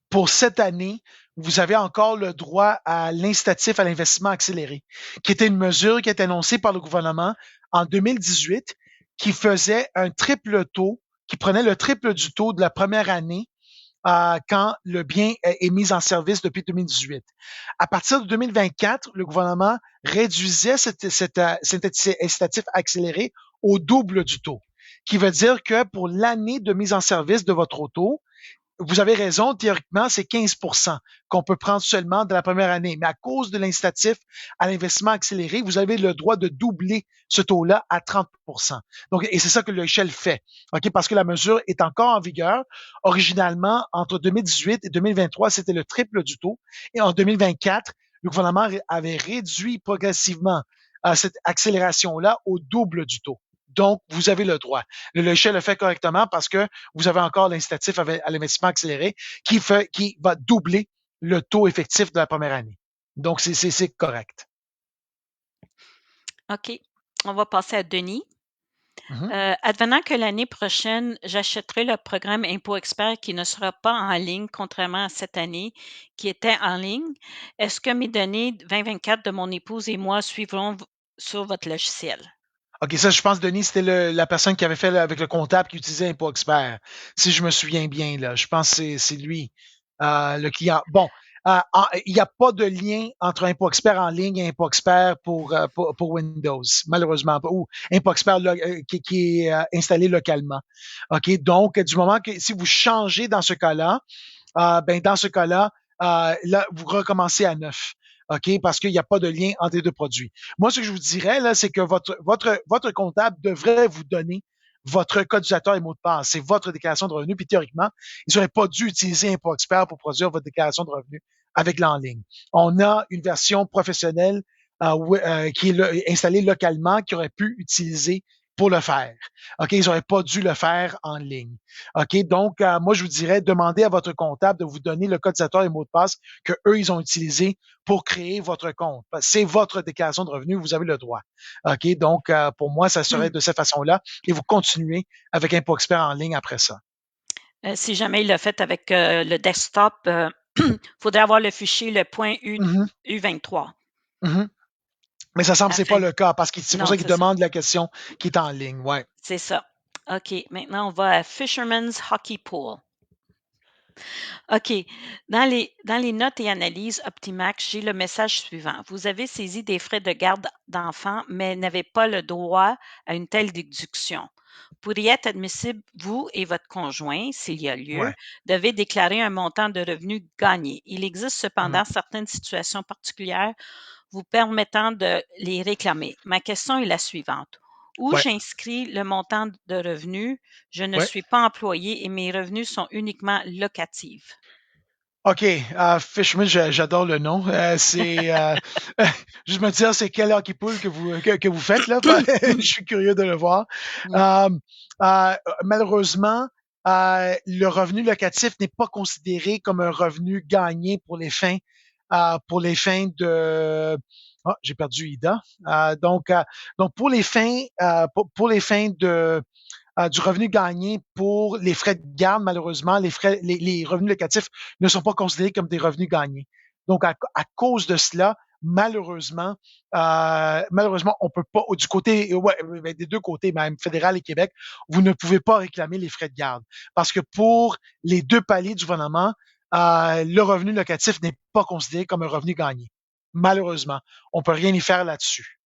pour cette année, vous avez encore le droit à l'incitatif à l'investissement accéléré, qui était une mesure qui a été annoncée par le gouvernement en 2018, qui faisait un triple taux, qui prenait le triple du taux de la première année quand le bien est mis en service depuis 2018. À partir de 2024, le gouvernement réduisait cet incitatif accéléré au double du taux, qui veut dire que pour l'année de mise en service de votre auto, vous avez raison, théoriquement, c'est 15 qu'on peut prendre seulement de la première année. Mais à cause de l'incitatif à l'investissement accéléré, vous avez le droit de doubler ce taux-là à 30 Donc, et c'est ça que le Shell fait. OK? Parce que la mesure est encore en vigueur. Originalement, entre 2018 et 2023, c'était le triple du taux. Et en 2024, le gouvernement avait réduit progressivement cette accélération-là au double du taux. Donc, vous avez le droit. Le logiciel le fait correctement parce que vous avez encore l'incitatif à l'investissement accéléré qui va doubler le taux effectif de la première année. Donc, c'est correct. OK. On va passer à Denis. Mhm. Advenant que l'année prochaine, j'achèterai le programme Impôt Expert qui ne sera pas en ligne, contrairement à cette année qui était en ligne, est-ce que mes données 2024 de mon épouse et moi suivront sur votre logiciel? OK, ça, je pense, Denis, c'était la personne qui avait fait avec le comptable qui utilisait Impôt Expert. Si je me souviens bien, là. Je pense que c'est lui, le client. Bon, il n'y a pas de lien entre Impôt Expert en ligne et Impôt Expert pour Windows, malheureusement. Ou Impôt Expert qui est installé localement. OK, donc, du moment que si vous changez dans ce cas-là, ben, dans ce cas-là, là, vous recommencez à neuf. OK? Parce qu'il n'y a pas de lien entre les deux produits. Moi, ce que je vous dirais, là, c'est que votre comptable devrait vous donner votre code utilisateur et mot de passe. C'est votre déclaration de revenus. Puis théoriquement, ils n'auraient pas dû utiliser Impôt Expert pour produire votre déclaration de revenus avec l'en ligne. On a une version professionnelle qui est installée localement qui aurait pu utiliser pour le faire. OK, ils n'auraient pas dû le faire en ligne. OK, donc moi je vous dirais demandez à votre comptable de vous donner le code utilisateur et mot de passe que eux ils ont utilisé pour créer votre compte. C'est votre déclaration de revenus, vous avez le droit. OK, donc pour moi ça serait de cette façon-là et vous continuez avec Impôt Expert en ligne après ça. Si jamais il l'a fait avec le desktop, il faudrait avoir le fichier, le point Mhm, U23. mhm. Mais ça semble que c'est pas Afin. le cas parce que c'est pour Non, ça qu'il c'est ça. demande la question qui est en ligne. Ouais. C'est ça. OK. Maintenant, on va à Fisherman's Hockey Pool. OK. Dans les notes et analyses Optimax, j'ai le message suivant. Vous avez saisi des frais de garde d'enfants, mais n'avez pas le droit à une telle déduction. Pour y être admissible, vous et votre conjoint, s'il y a lieu, Ouais. devez déclarer un montant de revenus gagné. Il existe Mhm. cependant certaines situations particulières vous permettant de les réclamer. Ma question est la suivante. Où Ouais. j'inscris le montant de revenus? Je ne Ouais. suis pas employé et mes revenus sont uniquement locatifs. OK, Fishman, j'adore le nom. C'est juste me dire c'est quel hockey pool que vous faites là. Je suis curieux de le voir. Mm. Euh, Malheureusement, le revenu locatif n'est pas considéré comme un revenu gagné pour les fins de. Oh, j'ai perdu Ida. Donc pour les fins pour les fins de du revenu gagné pour les frais de garde, malheureusement, les revenus locatifs ne sont pas considérés comme des revenus gagnés. Donc, à cause de cela, malheureusement, on peut pas, du côté, ouais, des deux côtés, même fédéral et Québec, vous ne pouvez pas réclamer les frais de garde. Parce que pour les deux paliers du gouvernement, le revenu locatif n'est pas considéré comme un revenu gagné. Malheureusement, on peut rien y faire là-dessus.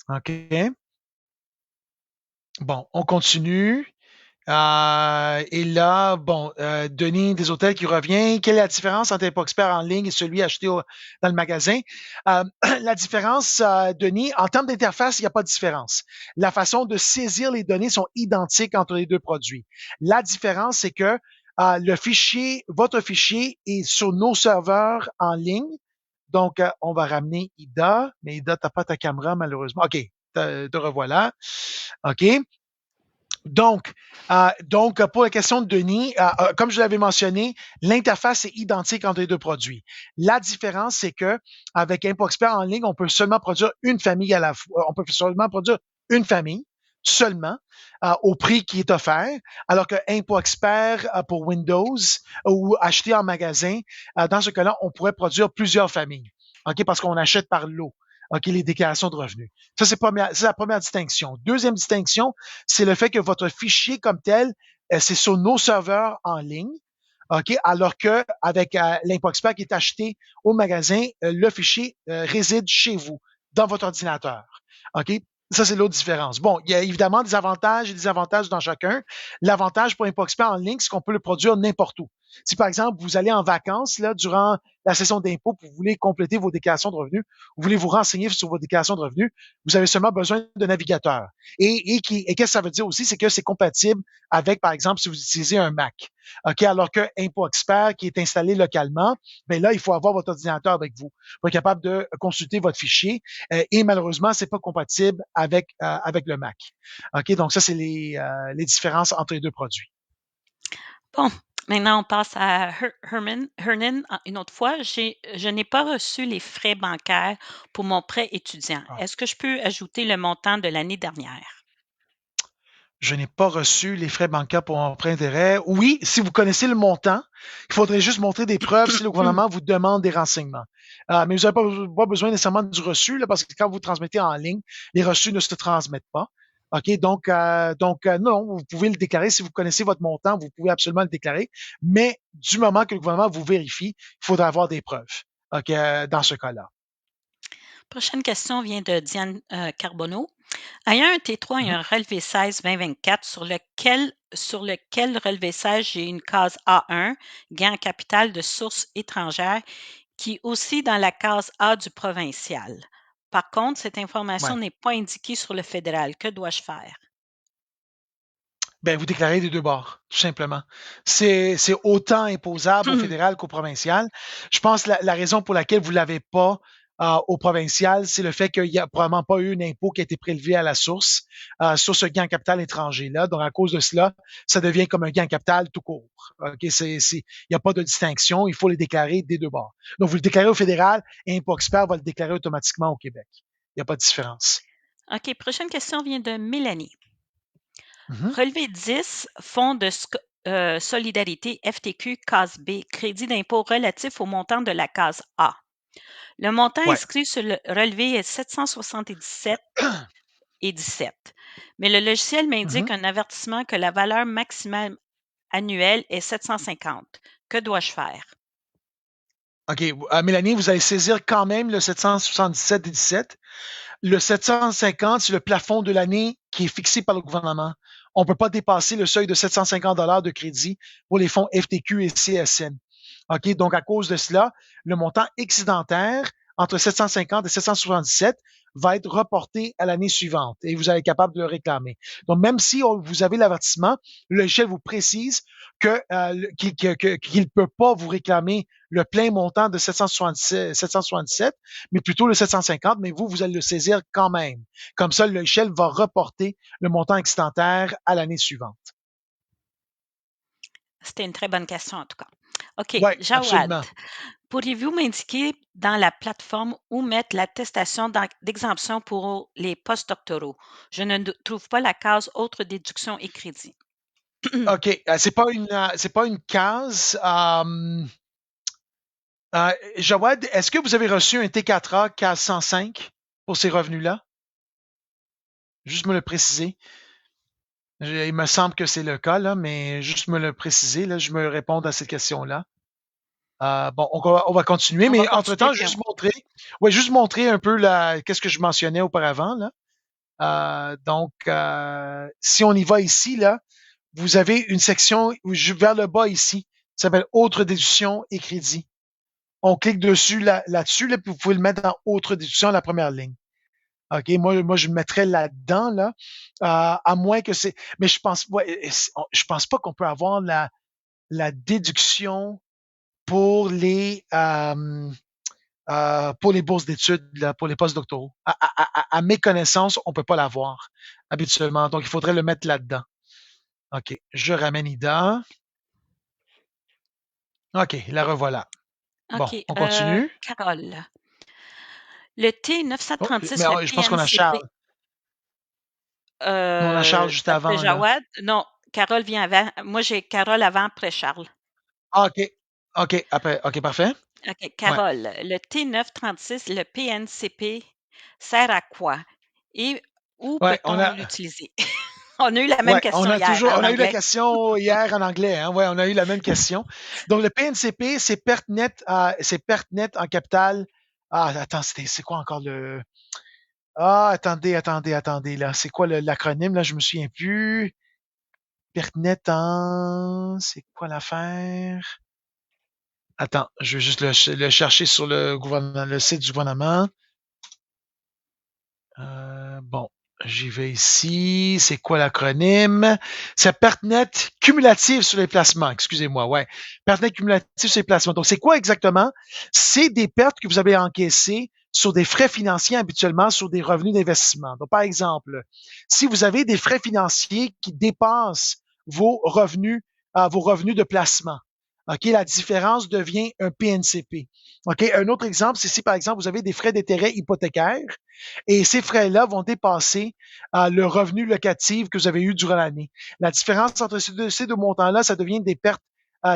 OK? Bon, on continue. Et là, bon, Denis des hôtels qui revient. Quelle est la différence entre Impôt Expert en ligne et celui acheté dans le magasin? Euh, la différence, Denis, en termes d'interface, il n'y a pas de différence. La façon de saisir les données sont identiques entre les deux produits. La différence, c'est que votre fichier est sur nos serveurs en ligne. Donc, on va ramener Ida, mais Ida, tu n'as pas ta caméra, malheureusement. OK, te revoilà. OK. Donc, pour la question de Denis, comme je l'avais mentionné, l'interface est identique entre les deux produits. La différence, c'est que avec ImpoExpert en ligne, on peut seulement produire une famille à la fois. On peut seulement produire une famille seulement au prix qui est offert, alors que ImpoExpert pour Windows ou acheter en magasin, dans ce cas-là, on pourrait produire plusieurs familles. OK, parce qu'on achète par lot. OK, les déclarations de revenus. Ça, c'est la première distinction. Deuxième distinction, c'est le fait que votre fichier comme tel, c'est sur nos serveurs en ligne. OK? Alors que avec l'ImpoExpert qui est acheté au magasin, le fichier réside chez vous, dans votre ordinateur. OK? Ça, c'est l'autre différence. Bon, il y a évidemment des avantages et des avantages dans chacun. L'avantage pour ImpoExpert en ligne, c'est qu'on peut le produire n'importe où. Si, par exemple, vous allez en vacances là, durant la session d'impôt, vous voulez compléter vos déclarations de revenus, vous voulez vous renseigner sur vos déclarations de revenus, vous avez seulement besoin de navigateur. Et qu'est-ce que ça veut dire aussi, c'est que c'est compatible avec, par exemple, si vous utilisez un Mac. OK, alors que Impôt Expert qui est installé localement, ben là, il faut avoir votre ordinateur avec vous pour être capable de consulter votre fichier. Et malheureusement, c'est pas compatible avec le Mac. OK, donc ça, c'est les différences entre les deux produits. Bon, maintenant on passe à Hernan. Une autre fois, je n'ai pas reçu les frais bancaires pour mon prêt étudiant. Ah. Est-ce que je peux ajouter le montant de l'année dernière? Je n'ai pas reçu les frais bancaires pour mon emprunt d'intérêt. Oui, si vous connaissez le montant, il faudrait juste montrer des preuves si le gouvernement vous demande des renseignements. Mais vous n'avez pas besoin nécessairement du reçu, là, parce que quand vous transmettez en ligne, les reçus ne se transmettent pas. OK, non, vous pouvez le déclarer. Si vous connaissez votre montant, vous pouvez absolument le déclarer. Mais du moment que le gouvernement vous vérifie, il faudra avoir des preuves. OK, dans ce cas-là. Prochaine question vient de Diane Carbonneau. Ayant un T3 et Mhm. un relevé 16 2024 sur lequel relevé 16, j'ai une case A1, gain en capital de source étrangère, qui est aussi dans la case A du provincial. Par contre, cette information Ouais. n'est pas indiquée sur le fédéral. Que dois-je faire? Ben, vous déclarez des deux bords, tout simplement. C'est autant imposable au fédéral qu'au provincial. Je pense que la raison pour laquelle vous ne l'avez pas au provincial, c'est le fait qu'il n'y a probablement pas eu un impôt qui a été prélevé à la source sur ce gain en capital étranger-là. Donc, à cause de cela, ça devient comme un gain en capital tout court. OK? Il n'y a pas de distinction. Il faut les déclarer des deux bords. Donc, vous le déclarez au fédéral et Impôt Expert va le déclarer automatiquement au Québec. Il n'y a pas de différence. OK, prochaine question vient de Mélanie. Mhm. Relevé 10, Fonds de solidarité FTQ, case B, crédit d'impôt relatif au montant de la case A. Le montant Ouais. inscrit sur le relevé est 777,17. Mais le logiciel Mhm. m'indique un avertissement que la valeur maximale annuelle est 750. Que dois-je faire? OK. Mélanie, vous allez saisir quand même le 777,17. Le 750, c'est le plafond de l'année qui est fixé par le gouvernement. On ne peut pas dépasser le seuil de 750 de crédit pour les fonds FTQ et CSN. OK, donc à cause de cela, le montant excédentaire entre 750 et 777 va être reporté à l'année suivante et vous allez être capable de le réclamer. Donc, même si vous avez l'avertissement, le logiciel vous précise qu'il ne peut pas vous réclamer le plein montant de 777, mais plutôt le 750, mais vous allez le saisir quand même. Comme ça, le logiciel va reporter le montant excédentaire à l'année suivante. C'était une très bonne question en tout cas. OK, Oui, Jawad, absolument. pourriez-vous m'indiquer dans la plateforme où mettre l'attestation d'exemption pour les postdoctoraux? Je ne trouve pas la case autres déductions et crédits. OK. C'est pas une case. Jawad, est-ce que vous avez reçu un T4A case 105 pour ces revenus-là? Juste me le préciser. Il me semble que c'est le cas, là, mais juste me le préciser, là, je me réponds à cette question-là. Bon, on va continuer, On va mais continuer, entre-temps, puis on... juste montrer un peu qu'est-ce que je mentionnais auparavant, là. Si on y va ici, là, vous avez une section vers le bas ici, ça s'appelle Autres déductions et crédits. On clique dessus là-dessus, là, puis vous pouvez le mettre dans Autres déductions, la première ligne. OK, moi, je le mettrais là-dedans, là, à moins que c'est. Mais je pense pas qu'on peut avoir la déduction pour les bourses d'études, là, pour les postdoctoraux. À mes connaissances, on peut pas l'avoir habituellement. Donc, il faudrait le mettre là-dedans. OK, je ramène Ida. OK, la revoilà. Bon, OK, on continue. Carole. Le Oh, T936, mais le je pense qu'on a Charles. PNCP, Nous, on a Charles juste après avant, là. Jawad. Non, Carole vient avant. Moi, j'ai Carole avant, après Charles. Ah, OK. OK, après. OK, parfait. OK, Ouais. Carole. Le T936, le PNCP, sert à quoi? Et où Ouais, peut-on l'utiliser? On a eu la même question hier on en a eu la anglais. question hier en anglais, hein. Ouais, on a eu la même question. Donc, le PNCP, c'est perte nette en capital. Ah, attends, c'est quoi encore attendez, là. C'est quoi l'acronyme, là? Je me souviens plus. Perte nette c'est quoi l'affaire? Attends, je vais juste le chercher sur le site du gouvernement. Bon, j'y vais ici. C'est quoi l'acronyme? C'est perte nette cumulative sur les placements. Excusez-moi, ouais. Perte nette cumulative sur les placements. Donc, c'est quoi exactement? C'est des pertes que vous avez encaissées sur des frais financiers habituellement sur des revenus d'investissement. Donc, par exemple, si vous avez des frais financiers qui dépassent vos revenus de placement, OK, la différence devient un PNCP. OK, un autre exemple, c'est si, par exemple, vous avez des frais d'intérêt hypothécaires et ces frais-là vont dépasser le revenu locatif que vous avez eu durant l'année. La différence entre ces deux montants-là, ça devient des pertes,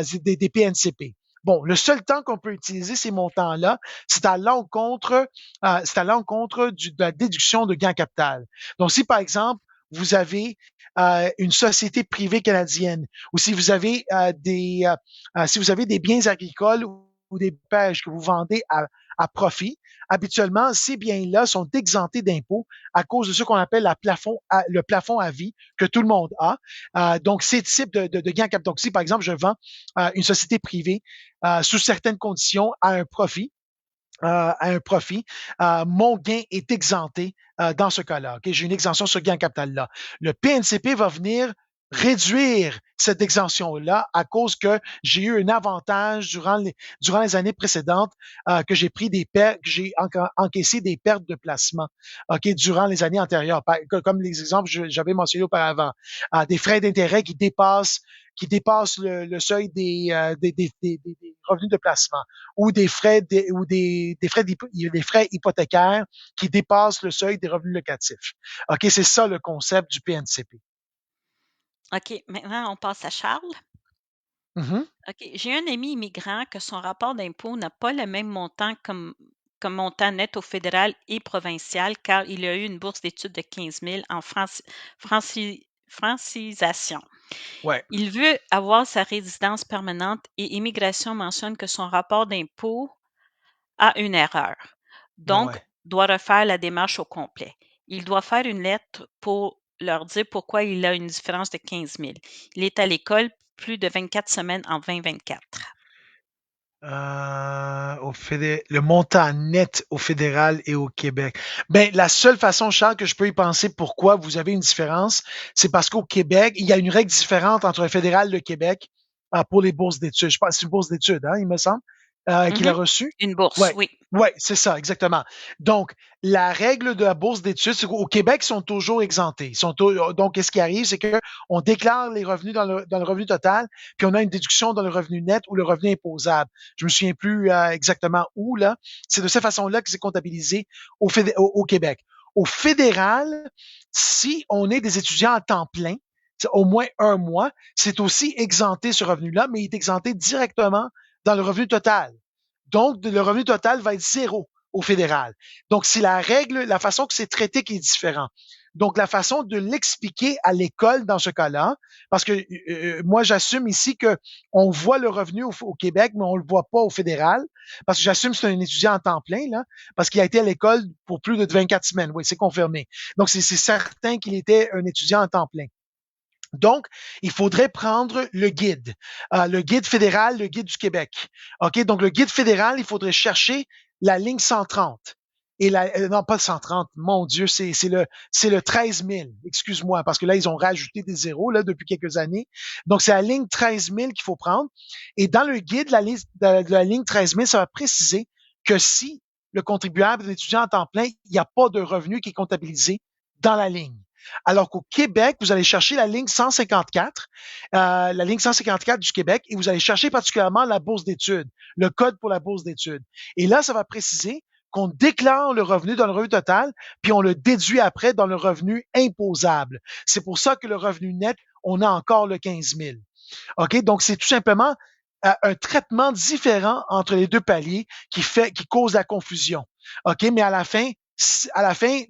des PNCP. Bon, le seul temps qu'on peut utiliser ces montants-là, c'est à l'encontre de la déduction de gain capital. Donc, si par exemple, vous avez une société privée canadienne ou si vous avez des biens agricoles ou des pêches que vous vendez à profit, habituellement, ces biens-là sont exemptés d'impôts à cause de ce qu'on appelle le plafond à vie que tout le monde a. Donc, ces types de gains capital. Donc, si, par exemple, je vends une société privée sous certaines conditions à un profit, mon gain est exempté dans ce cas-là. Okay? J'ai une exemption sur gain capital-là. Le PNCP va venir réduire cette exemption-là à cause que j'ai eu un avantage durant les années précédentes que j'ai pris des pertes, que j'ai encaissé des pertes de placement durant les années antérieures. Comme les exemples que j'avais mentionnés auparavant. Des frais d'intérêt qui dépassent le seuil des revenus de placement ou des frais hypothécaires qui dépassent le seuil des revenus locatifs. OK, c'est ça le concept du PNCP. OK, maintenant on passe à Charles. Mm-hmm. OK, j'ai un ami immigrant que son rapport d'impôt n'a pas le même montant comme montant net au fédéral et provincial car il a eu une bourse d'études de 15 000 en francisation. Ouais. Il veut avoir sa résidence permanente et Immigration mentionne que son rapport d'impôt a une erreur. Ben Donc, ouais. doit refaire la démarche au complet. Il doit faire une lettre pour leur dire pourquoi il a une différence de 15 000. Il est à l'école plus de 24 semaines en 2024. Le montant net au fédéral et au Québec. Ben, la seule façon, Charles, que je peux y penser pourquoi vous avez une différence, c'est parce qu'au Québec, il y a une règle différente entre le fédéral et le Québec pour les bourses d'études. Je pense que c'est une bourse d'études, hein, il me semble, qu'il a Mhm. reçue. Une bourse, Ouais, oui. ouais, c'est ça, exactement. Donc, la règle de la bourse d'études, c'est qu'au Québec, ils sont toujours exemptés. Donc, qu'est-ce qui arrive, c'est que on déclare les revenus dans le revenu total, puis on a une déduction dans le revenu net ou le revenu imposable. Je me souviens plus exactement où, là. C'est de cette façon-là que c'est comptabilisé au Québec. Au fédéral, si on est des étudiants à temps plein, au moins un mois, c'est aussi exempté ce revenu-là, mais il est exempté directement dans le revenu total. Donc, le revenu total va être zéro au fédéral. Donc, c'est la règle, la façon que c'est traité qui est différent. Donc, la façon de l'expliquer à l'école dans ce cas-là, parce que moi, j'assume ici que on voit le revenu au Québec, mais on le voit pas au fédéral, parce que j'assume que c'est un étudiant en temps plein, là, parce qu'il a été à l'école pour plus de 24 semaines. Oui, c'est confirmé. Donc, c'est certain qu'il était un étudiant en temps plein. Donc, il faudrait prendre le guide fédéral, le guide du Québec. OK? Donc, le guide fédéral, il faudrait chercher la ligne 130. Non, pas le 130, mon Dieu, c'est le 13 000. Excuse-moi, parce que là, ils ont rajouté des zéros, là, depuis quelques années. Donc, c'est la ligne 13 000 qu'il faut prendre. Et dans le guide, la ligne 13 000, ça va préciser que si le contribuable est étudiant en temps plein, il n'y a pas de revenu qui est comptabilisé dans la ligne. Alors qu'au Québec, vous allez chercher la ligne 154 du Québec, et vous allez chercher particulièrement la bourse d'études, le code pour la bourse d'études. Et là, ça va préciser qu'on déclare le revenu dans le revenu total, puis on le déduit après dans le revenu imposable. C'est pour ça que le revenu net, on a encore le 15 000. OK? Donc, c'est tout simplement un traitement différent entre les deux paliers qui cause la confusion. OK? Mais à la fin,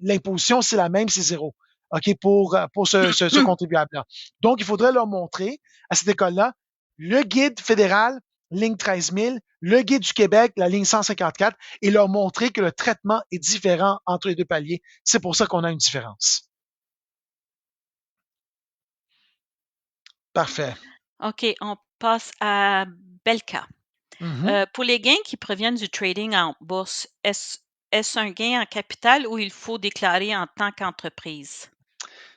l'imposition, c'est la même, c'est zéro. OK? Pour ce contribuable-là. Donc, il faudrait leur montrer à cette école-là le guide fédéral, ligne 13 000, le guide du Québec, la ligne 154, et leur montrer que le traitement est différent entre les deux paliers. C'est pour ça qu'on a une différence. Parfait. OK, on passe à Belka. Mm-hmm. Pour les gains qui proviennent du trading en bourse, est-ce un gain en capital ou il faut déclarer en tant qu'entreprise?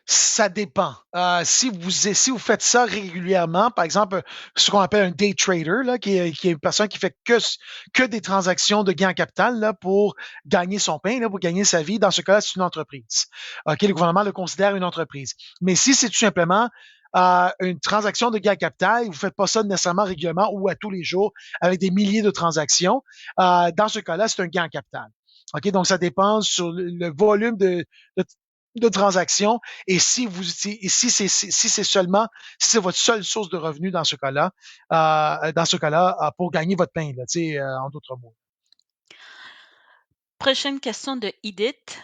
Ça dépend. Si vous faites ça régulièrement, par exemple, ce qu'on appelle un day trader, là, qui est une personne qui fait que des transactions de gain en capital là, pour gagner son pain, là, pour gagner sa vie, dans ce cas-là, c'est une entreprise. OK, le gouvernement le considère une entreprise. Mais si c'est tout simplement une transaction de gain capital, vous ne faites pas ça nécessairement régulièrement ou à tous les jours avec des milliers de transactions. Dans ce cas-là, c'est un gain capital. OK, donc ça dépend sur le volume de transactions et si c'est seulement si c'est votre seule source de revenus dans ce cas-là pour gagner votre pain là, en d'autres mots. Prochaine question de Edith.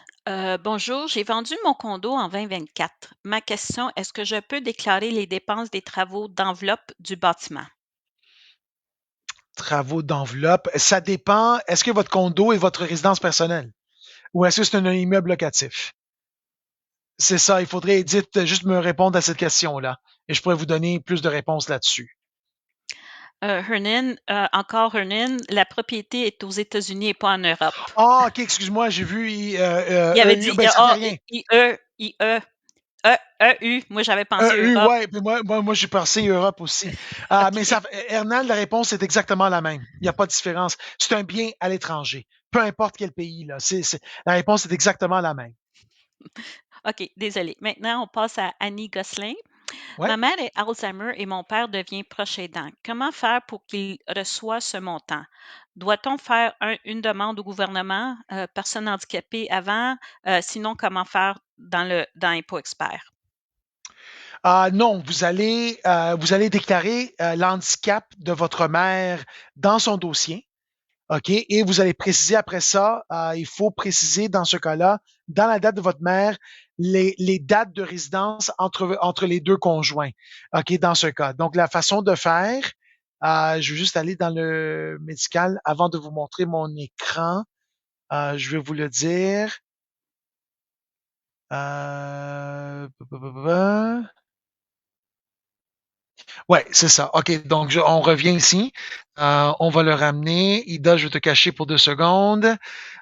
Bonjour, j'ai vendu mon condo en 2024. Ma question, est-ce que je peux déclarer les dépenses des travaux d'enveloppe du bâtiment? Travaux d'enveloppe, ça dépend. Est-ce que votre condo est votre résidence personnelle ou est-ce que c'est un immeuble locatif? C'est ça, il faudrait, Edith, juste me répondre à cette question-là et je pourrais vous donner plus de réponses là-dessus. Encore Hernan, la propriété est aux États-Unis et pas en Europe. Ah, OK, excuse-moi, j'ai vu Il avait dit ben, ça fait rien. EU. Moi, j'avais pensé Europe. Ouais, puis moi j'ai pensé Europe aussi. Mais OK. ça, Hernan, la réponse est exactement la même. Il n'y a pas de différence. C'est un bien à l'étranger. Peu importe quel pays, là. La réponse est exactement la même. OK, désolé. Maintenant, on passe à Annie Gosselin. Ouais. Ma mère est Alzheimer et mon père devient proche aidant. Comment faire pour qu'il reçoive ce montant? Doit-on faire une demande au gouvernement, personne handicapée avant? Sinon, comment faire dans Impôt Expert? Non, vous allez déclarer l'handicap de votre mère dans son dossier. OK? Et vous allez préciser après ça, il faut préciser dans ce cas-là, dans la date de votre mère, les dates de résidence entre les deux conjoints. OK? Dans ce cas. Donc, la façon de faire, je vais juste aller dans le médical avant de vous montrer mon écran. Je vais vous le dire. Euh, Ouais, c'est ça. OK, donc on revient ici. On va le ramener. Ida, je vais te cacher pour 2 secondes.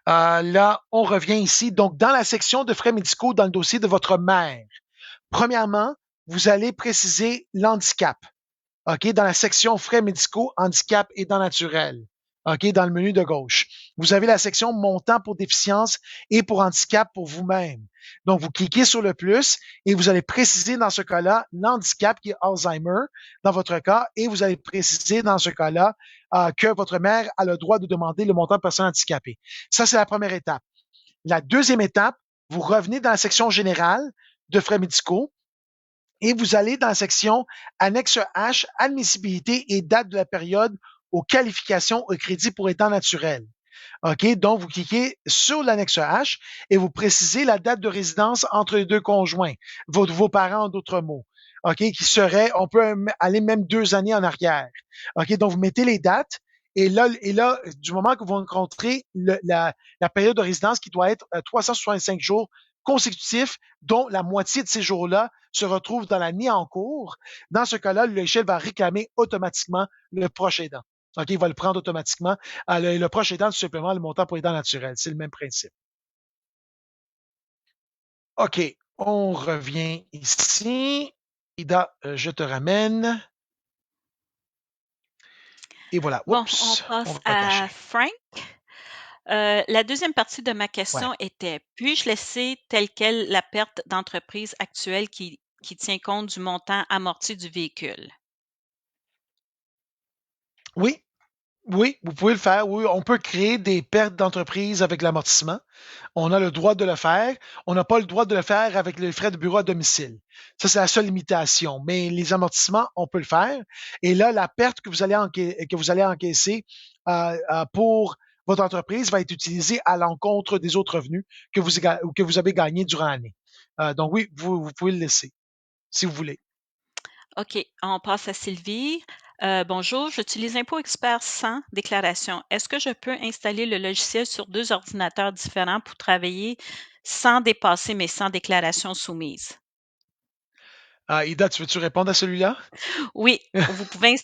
Là, on revient ici. Donc, dans la section de frais médicaux dans le dossier de votre mère, premièrement, vous allez préciser l'handicap. OK, dans la section frais médicaux, handicap et dents naturelles. OK, dans le menu de gauche. Vous avez la section montant pour déficience et pour handicap pour vous-même. Donc, vous cliquez sur le plus et vous allez préciser dans ce cas-là l'handicap qui est Alzheimer dans votre cas et vous allez préciser dans ce cas-là que votre mère a le droit de demander le montant de personne handicapée. Ça, c'est la première étape. La deuxième étape, vous revenez dans la section générale de frais médicaux et vous allez dans la section annexe H, admissibilité et date de la période aux qualifications au crédit pour état naturel. OK? Donc, vous cliquez sur l'annexe H et vous précisez la date de résidence entre les deux conjoints, vos parents en d'autres mots. OK? Qui serait, on peut aller même 2 années en arrière. OK? Donc, vous mettez les dates et là, du moment que vous rencontrez la période de résidence qui doit être 365 jours consécutifs, dont la moitié de ces jours-là se retrouve dans l'année en cours, dans ce cas-là, le logiciel va réclamer automatiquement le proche aidant. OK, il va le prendre automatiquement. Le proche aidant, tout simplement, le montant pour aidant naturel. C'est le même principe. OK, on revient ici. Ida, je te ramène. Et voilà. Bon, on Oups, on passe va à cacher. Frank. La deuxième partie de ma Ouais. question était, puis-je laisser telle quelle la perte d'entreprise actuelle qui tient compte du montant amorti du véhicule? Oui, oui, vous pouvez le faire. Oui, on peut créer des pertes d'entreprise avec l'amortissement. On a le droit de le faire. On n'a pas le droit de le faire avec les frais de bureau à domicile. Ça, c'est la seule limitation. Mais les amortissements, on peut le faire. Et là, la perte que que vous allez encaisser pour votre entreprise va être utilisée à l'encontre des autres revenus que vous avez gagnés durant l'année. Donc oui, vous pouvez le laisser, si vous voulez. OK, on passe à Sylvie. Bonjour, j'utilise Impôt Expert sans déclaration. Est-ce que je peux installer le logiciel sur 2 ordinateurs différents pour travailler sans dépasser mes 100 déclarations soumises? Ida, tu veux-tu répondre à celui-là? Oui, vous pouvez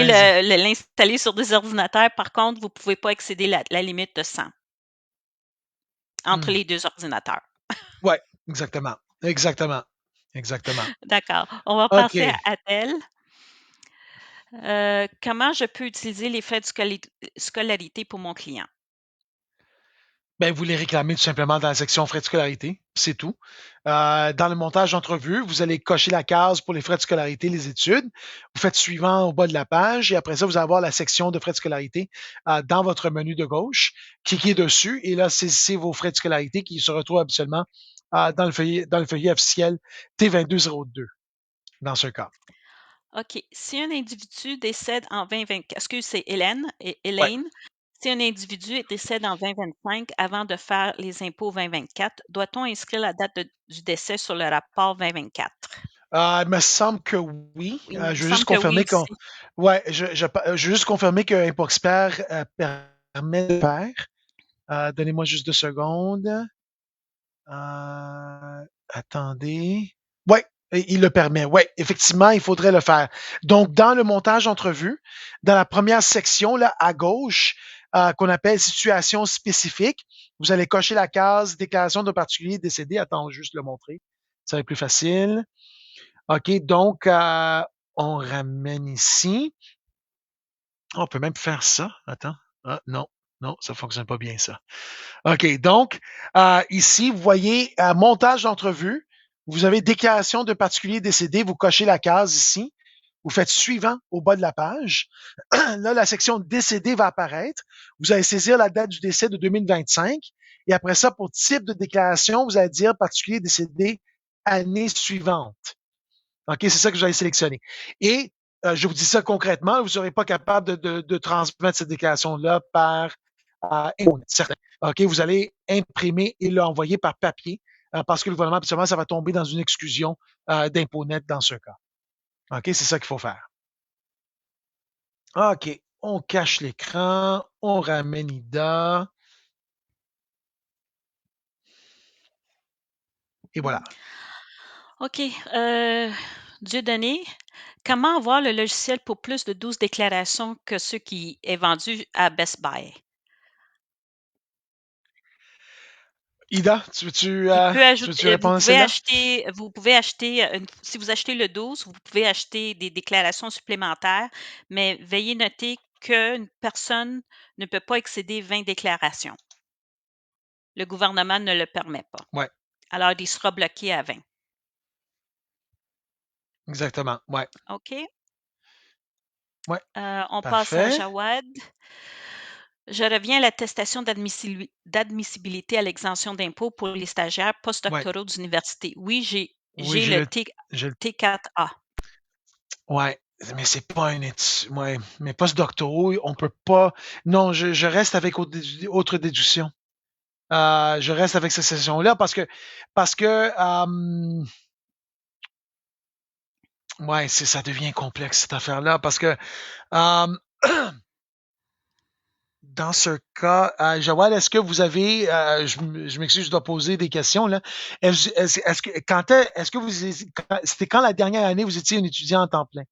Vas-y. l'installer sur des ordinateurs. Par contre, vous ne pouvez pas excéder la limite de 100 entre Hmm. les 2 ordinateurs. Ouais, exactement. Exactement. Exactement. D'accord. On va passer à OK. Adèle. Comment je peux utiliser les frais de scolarité pour mon client? Ben, vous les réclamez tout simplement dans la section frais de scolarité, c'est tout. Dans le montage d'entrevue, vous allez cocher la case pour les frais de scolarité, les études. Vous faites suivant au bas de la page et après ça, vous allez avoir la section de frais de scolarité dans votre menu de gauche. Cliquez dessus et là, c'est vos frais de scolarité qui se retrouvent habituellement dans le feuillet officiel T2202 dans ce cas. OK. Si un individu décède en 2024, excuse, c'est Hélène, Ouais. Hélène, si un individu décède en 2025 avant de faire les impôts 2024, doit-on inscrire la date du décès sur le rapport 2024? Il me semble que oui. Oui, il me Je veux juste semble que oui confirmer qu'on. aussi. Ouais, je veux juste confirmer que ImpoExpert permet de faire. Donnez-moi juste 2 secondes. Attendez. Ouais, il le permet. Ouais, effectivement, il faudrait le faire. Donc, dans le montage entrevue, dans la première section, là, à gauche, qu'on appelle situation spécifique, vous allez cocher la case déclaration de particulier décédé. Attends, je vais juste le montrer. Ça va être plus facile. OK, donc, on ramène ici. On peut même faire ça. Attends. Ah, non, non, ça fonctionne pas bien, ça. OK, donc, ici, vous voyez, montage d'entrevue. Vous avez déclaration de particulier décédé. Vous cochez la case ici. Vous faites suivant au bas de la page. Là, la section décédé va apparaître. Vous allez saisir la date du décès de 2025. Et après ça, pour type de déclaration, vous allez dire particulier décédé année suivante. OK, c'est ça que vous allez sélectionner. Et je vous dis ça concrètement, vous ne serez pas capable de transmettre cette déclaration-là par Internet, certain. OK, vous allez imprimer et l'envoyer par papier parce que le gouvernement, habituellement, ça va tomber dans une exclusion d'impôt net dans ce cas. OK, c'est ça qu'il faut faire. OK, on cache l'écran, on ramène IDA. Et voilà. OK. Dieudonné, comment avoir le logiciel pour plus de 12 déclarations que ce qui est vendu à Best Buy? Ida, Il peut tu ajouter, veux-tu répondre à celle-là? vous pouvez acheter, si vous achetez le 12, vous pouvez acheter des déclarations supplémentaires, mais veuillez noter qu'une personne ne peut pas excéder 20 déclarations. Le gouvernement ne le permet pas. Ouais, Alors, il sera bloqué à 20. exactement. Ouais, OK? ouais, On passe à parfait. Jawad. Je reviens à l'attestation d'admissibilité à l'exemption d'impôt pour les stagiaires Ouais, postdoctoraux d'université. Oui, oui, j'ai le j'ai le T4A. Ouais, mais c'est pas une étude. Ouais, mais post-doctoraux, on peut pas. Non, je reste avec autre déduction. Je reste avec cette session-là parce que ouais, ça devient complexe cette affaire-là parce que euh, dans ce cas, Joël, est-ce que vous avez, je m'excuse, je dois poser des questions là. Est-ce que c'était quand la dernière année vous étiez un étudiant en temps plein?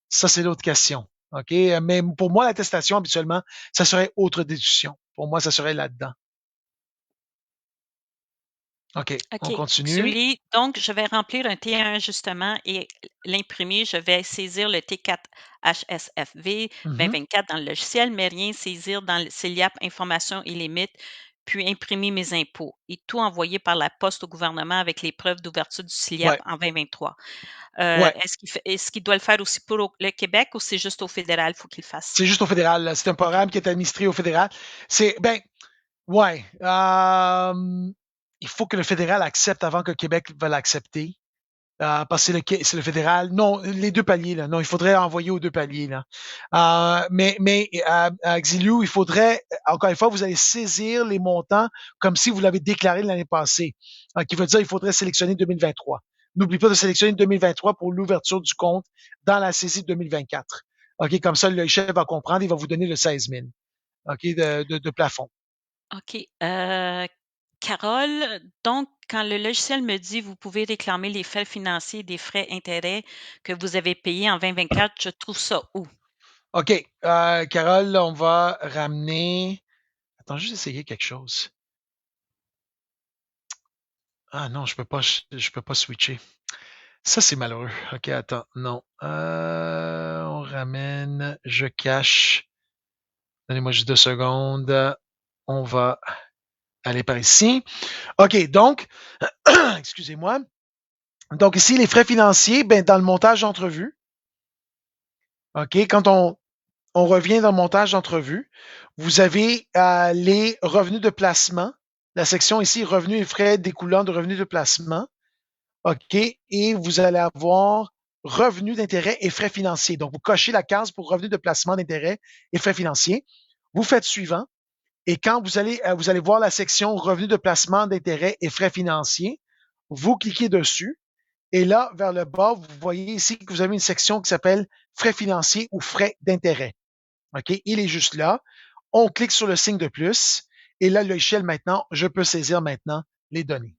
Ça, c'est l'autre question. OK? Mais pour moi, l'attestation, habituellement, ça serait autre déduction. Pour moi, ça serait là-dedans. OK, on OK. continue. Donc, je vais remplir un T1 justement et l'imprimer. Je vais saisir le T4 HSFV Mhm. 2024 dans le logiciel, mais rien saisir dans le CELIAP Informations et limites, puis imprimer mes impôts et tout envoyer par la poste au gouvernement avec les preuves d'ouverture du CELIAP Ouais, en 2023. ouais. Est-ce qu'il doit le faire aussi pour le Québec ou c'est juste au fédéral, il faut qu'il le fasse? C'est juste au fédéral. Là. C'est un OK. programme qui est administré au fédéral. Ben, ouais. Il faut que le fédéral accepte avant que le Québec va l'accepter. Parce que c'est le fédéral. Non, les deux paliers, là. Non, il faudrait envoyer aux deux paliers, là. Mais à Xiliou, il faudrait, encore une fois, vous allez saisir les montants comme si vous l'avez déclaré l'année passée. Qui veut dire qu'il faudrait sélectionner 2023. N'oublie pas de sélectionner 2023 pour l'ouverture du compte dans la saisie de 2024. OK, comme ça, le chef va comprendre, il va vous donner le 16 000 OK, de plafond. OK. Carole, donc, quand le logiciel me dit vous pouvez réclamer les frais financiers des frais intérêts que vous avez payés en 2024, je trouve ça où? OK, Carole, on va ramener. Attends, juste essayer quelque chose. Ah non, je peux pas switcher. Ça, c'est malheureux. OK, attends, non. On ramène, je cache. Donnez-moi juste 2 secondes. On va. Allez par ici. OK, donc, excusez-moi. Donc ici, les frais financiers, ben, dans le montage d'entrevue, OK, quand on revient dans le montage d'entrevue, vous avez les revenus de placement. La section ici, revenus et frais découlant de revenus de placement. OK, et vous allez avoir revenus d'intérêt et frais financiers. Donc, vous cochez la case pour revenus de placement d'intérêt et frais financiers. Vous faites suivant. Et quand vous allez voir la section revenus de placement d'intérêt et frais financiers, vous cliquez dessus. Et là, vers le bas, vous voyez ici que vous avez une section qui s'appelle frais financiers ou frais d'intérêt. OK? Il est juste là. On clique sur le signe de plus. Et là, l'échelle maintenant, je peux saisir maintenant les données.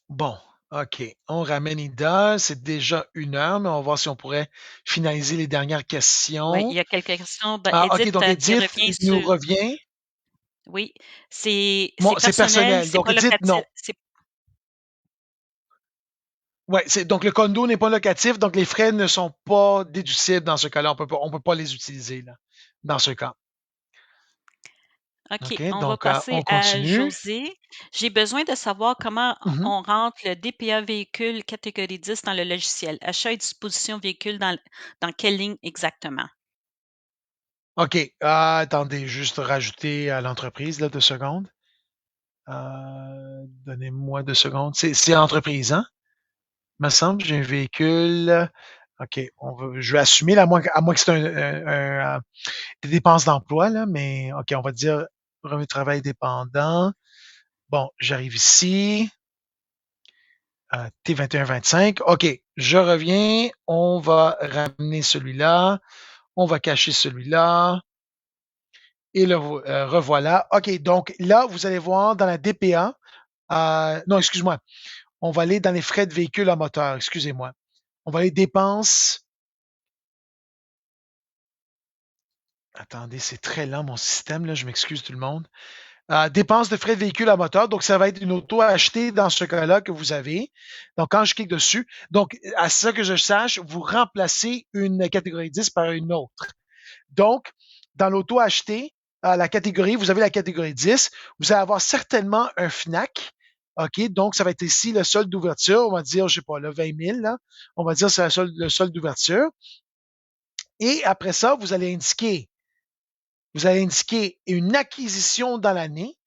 Bon, OK. On ramène Ida. C'est déjà 1 heure, mais on va voir si on pourrait finaliser les dernières Oui, il questions. y a quelques questions. Ben, Ah, OK, Edith, donc tu Edith, reviens il nous sur. revient. Oui, c'est Bon, c'est personnel, personnel. c'est Donc, pas Edith, locatif. non. Ouais, donc le condo n'est pas locatif, donc les frais ne sont pas déducibles dans ce cas-là. On peut pas les utiliser là, dans ce cas. OK, OK, on va donc passer on à continue. José. J'ai besoin de savoir comment Mhm. on rentre le DPA véhicule catégorie 10 dans le logiciel. Achat et disposition véhicule dans quelle ligne exactement? OK, attendez, juste rajouter à l'entreprise là 2 secondes. Donnez-moi 2 secondes. C'est entreprise, hein? Me semble, j'ai un véhicule. OK, je vais assumer, là, à moins que c'est des dépenses d'emploi, là, mais OK, on va dire revenu de travail dépendant. Bon, j'arrive ici. T2125. OK, je reviens. On va ramener celui-là. On va cacher celui-là. Et le revoilà. OK, donc là, vous allez voir dans la DPA. Non, excuse-moi. On va aller dans les frais de véhicule à moteur. Excusez-moi. On va aller dépenses. Attendez, c'est très lent mon système, là. Je m'excuse tout le monde. Dépenses de frais de véhicule à moteur. Donc, ça va être une auto achetée dans ce cas-là que vous avez. Donc, quand je clique dessus, donc, à ça que je sache, vous remplacez une catégorie 10 par une autre. Donc, dans l'auto achetée, la catégorie, vous avez la catégorie 10. Vous allez avoir certainement un FNAC. OK, donc ça va être ici le solde d'ouverture. On va dire, je sais pas, le 20 000. Là. On va dire c'est le solde d'ouverture. Et après ça, vous allez indiquer une acquisition dans l'année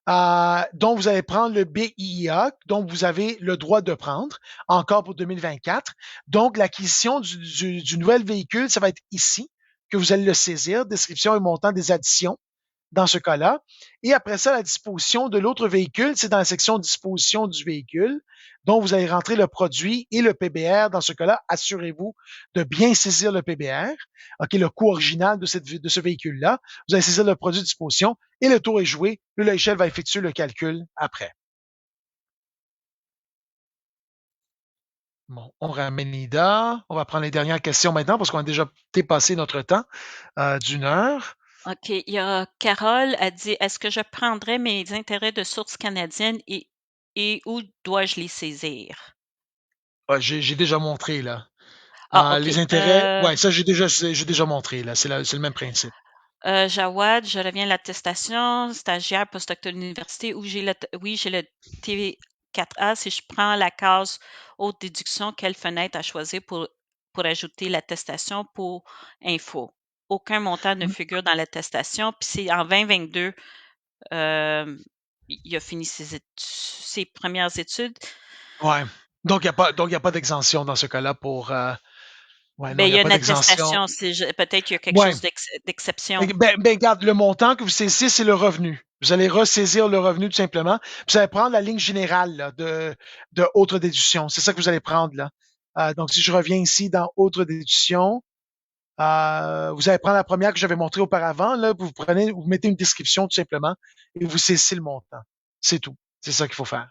dont vous allez prendre le BIIA, dont vous avez le droit de prendre, encore pour 2024. Donc, l'acquisition du nouvel véhicule, ça va être ici que vous allez le saisir, description et montant des additions dans ce cas-là. Et après ça, la disposition de l'autre véhicule, c'est dans la section disposition du véhicule, dont vous allez rentrer le produit et le PBR. Dans ce cas-là, assurez-vous de bien saisir le PBR, OK, le coût original de ce véhicule-là. Vous allez saisir le produit de disposition et le tour est joué. Le logiciel va effectuer le calcul après. Bon, on ramène Nida. On va prendre les dernières questions maintenant parce qu'on a déjà dépassé notre temps d'1 heure. OK, il y a Carole a dit, est-ce que je prendrais mes intérêts de source canadienne et où dois-je les saisir? J'ai déjà montré là. Ah, Les OK. intérêts, ouais, ça j'ai déjà montré là. C'est le même principe. Jawad, je reviens à l'attestation, stagiaire postdoctorat de l'université, où j'ai le T4A. Si je prends la case haute déduction, quelle fenêtre à choisir pour ajouter l'attestation pour info? Aucun montant ne figure dans l'attestation, puis c'est en 2022, il a fini ses premières études. Ouais. Donc il y a pas d'exemption dans ce cas-là pour. Ouais, non, Ben, il il n'y y a a pas une d'exemption. attestation, peut-être qu'il y a quelque Ouais. chose d'exception. Ben, regarde, le montant que vous saisissez, c'est le revenu. Vous allez ressaisir le revenu tout simplement. Puis vous allez prendre la ligne générale là, de autre déduction. C'est ça que vous allez prendre là. Donc, si je reviens ici dans autre déduction, vous allez prendre la première que j'avais montrée auparavant. Là, vous mettez une description tout simplement et vous saisissez le montant. C'est tout. C'est ça qu'il faut faire.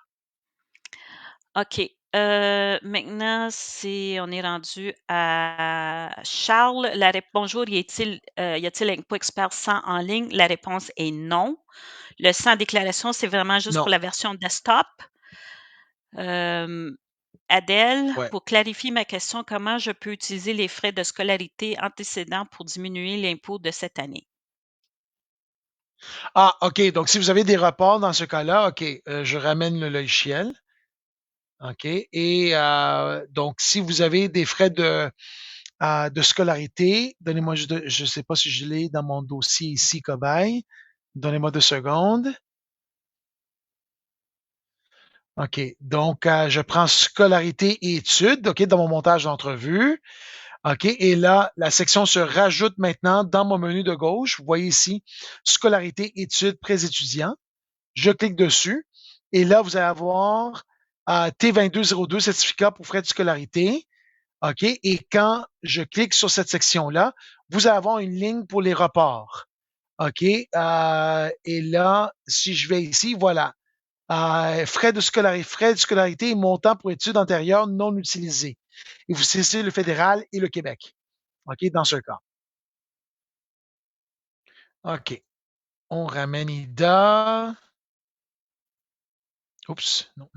OK. Maintenant, on est rendu à Charles. Bonjour, y a-t-il Impôt Expert 100 en ligne? La réponse est non. Le 100 déclaration, c'est vraiment juste Non. pour la version desktop. Euh, Adèle, Ouais. pour clarifier ma question, comment je peux utiliser les frais de scolarité antécédents pour diminuer l'impôt de cette année? Ah, OK. Donc, si vous avez des reports dans ce cas-là, OK, je ramène le logiciel. OK. Et donc, si vous avez des frais de scolarité, donnez-moi juste, je ne sais pas si je l'ai dans mon dossier ici, cobaye. Donnez-moi 2 secondes. OK. Donc, je prends scolarité et études, OK, dans mon montage d'entrevue. OK. Et là, la section se rajoute maintenant dans mon menu de gauche. Vous voyez ici, scolarité, études, prêts étudiants. Je clique dessus. Et là, vous allez avoir T2202, certificat pour frais de scolarité. OK. Et quand je clique sur cette section-là, vous allez avoir une ligne pour les reports. OK. Et là, si je vais ici, voilà. Frais de scolarité et montant pour études antérieures non utilisés. Et vous saisissez le fédéral et le Québec. OK, dans ce cas. OK. On ramène IDA. Oups, non.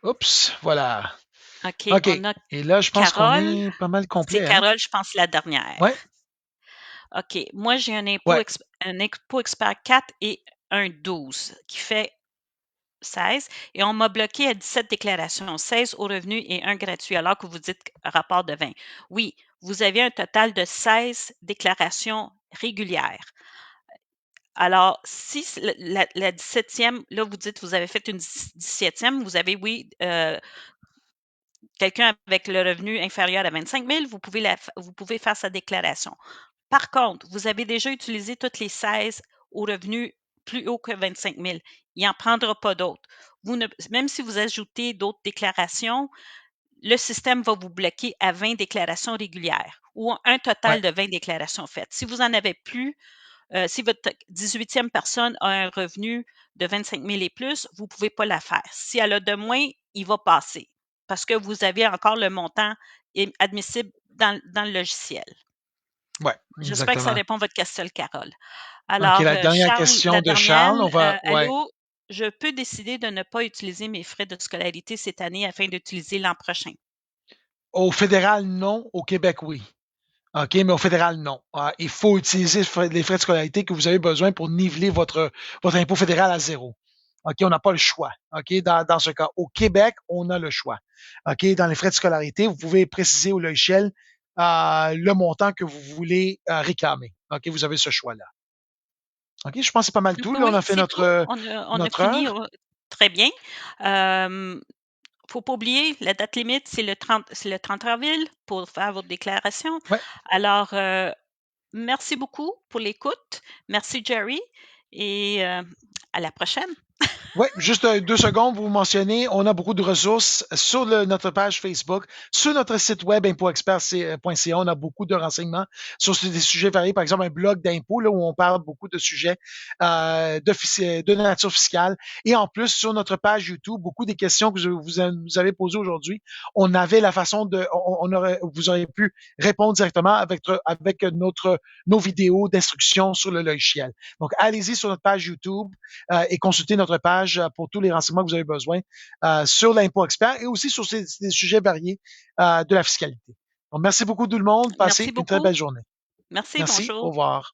Oups, voilà. OK, OK. on a Et là, je pense qu'on Carole. est pas mal C'est complet, hein? Carole, je pense, la dernière. Ouais, OK, moi, j'ai ouais. un impôt expert 4 et un 12 qui fait 16 et on m'a bloqué à 17 déclarations, 16 au revenu et un gratuit, alors que vous dites rapport de 20. Oui, vous avez un total de 16 déclarations régulières. Alors, si la 17e, là, vous dites, vous avez fait une 17e, vous avez, oui, quelqu'un avec le revenu inférieur à 25 000, vous pouvez faire sa déclaration. Par contre, vous avez déjà utilisé toutes les 16 au revenu plus haut que 25 000. Il n'en prendra pas d'autres. Même si vous ajoutez d'autres déclarations, le système va vous bloquer à 20 déclarations régulières ou un Ouais, total de 20 déclarations faites. Si vous en avez plus, si votre 18e personne a un revenu de 25 000 et plus, vous ne pouvez pas la faire. Si elle a de moins, il va passer parce que vous avez encore le montant admissible dans le logiciel. ouais, J'espère que ça exactement. répond à votre question, Carole. OK, Alors, la dernière Charles, question la de dernière, Charles, on va, ouais. allô, je peux décider de ne pas utiliser mes frais de scolarité cette année afin d'utiliser l'an prochain. Au fédéral, non. Au Québec, oui. OK, mais au fédéral, non. Il faut utiliser les frais de scolarité que vous avez besoin pour niveler votre impôt fédéral à zéro. OK, on n'a pas le choix. OK, dans ce cas. Au Québec, on a le choix. OK, dans les frais de scolarité, vous pouvez préciser au logiciel le montant que vous voulez réclamer. OK, vous avez ce choix-là. OK, je pense que c'est pas mal tout. Là, on Oui, a fait c'est tout. On a notre fini heure. très bien. Faut pas oublier, la date limite, c'est le 30 avril pour faire votre déclaration. Ouais. Alors, merci beaucoup pour l'écoute. Merci, Jerry. Et à la prochaine. Oui, juste 2 secondes, vous mentionnez, on a beaucoup de ressources sur notre page Facebook, sur notre site web impoexpert.ca, on a beaucoup de renseignements sur des sujets variés, par exemple un blog d'impôts là, où on parle beaucoup de sujets de nature fiscale. Et en plus, sur notre page YouTube, beaucoup des questions que vous avez posées aujourd'hui, on avait la façon vous auriez pu répondre directement avec nos vidéos d'instruction sur le logiciel. Donc, allez-y sur notre page YouTube et consultez notre page pour tous les renseignements que vous avez besoin sur l'impôt expert et aussi sur des sujets variés de la fiscalité. Donc, merci beaucoup tout le monde. Passez Merci une très beaucoup. belle journée. Merci, Merci. Au bonjour. revoir.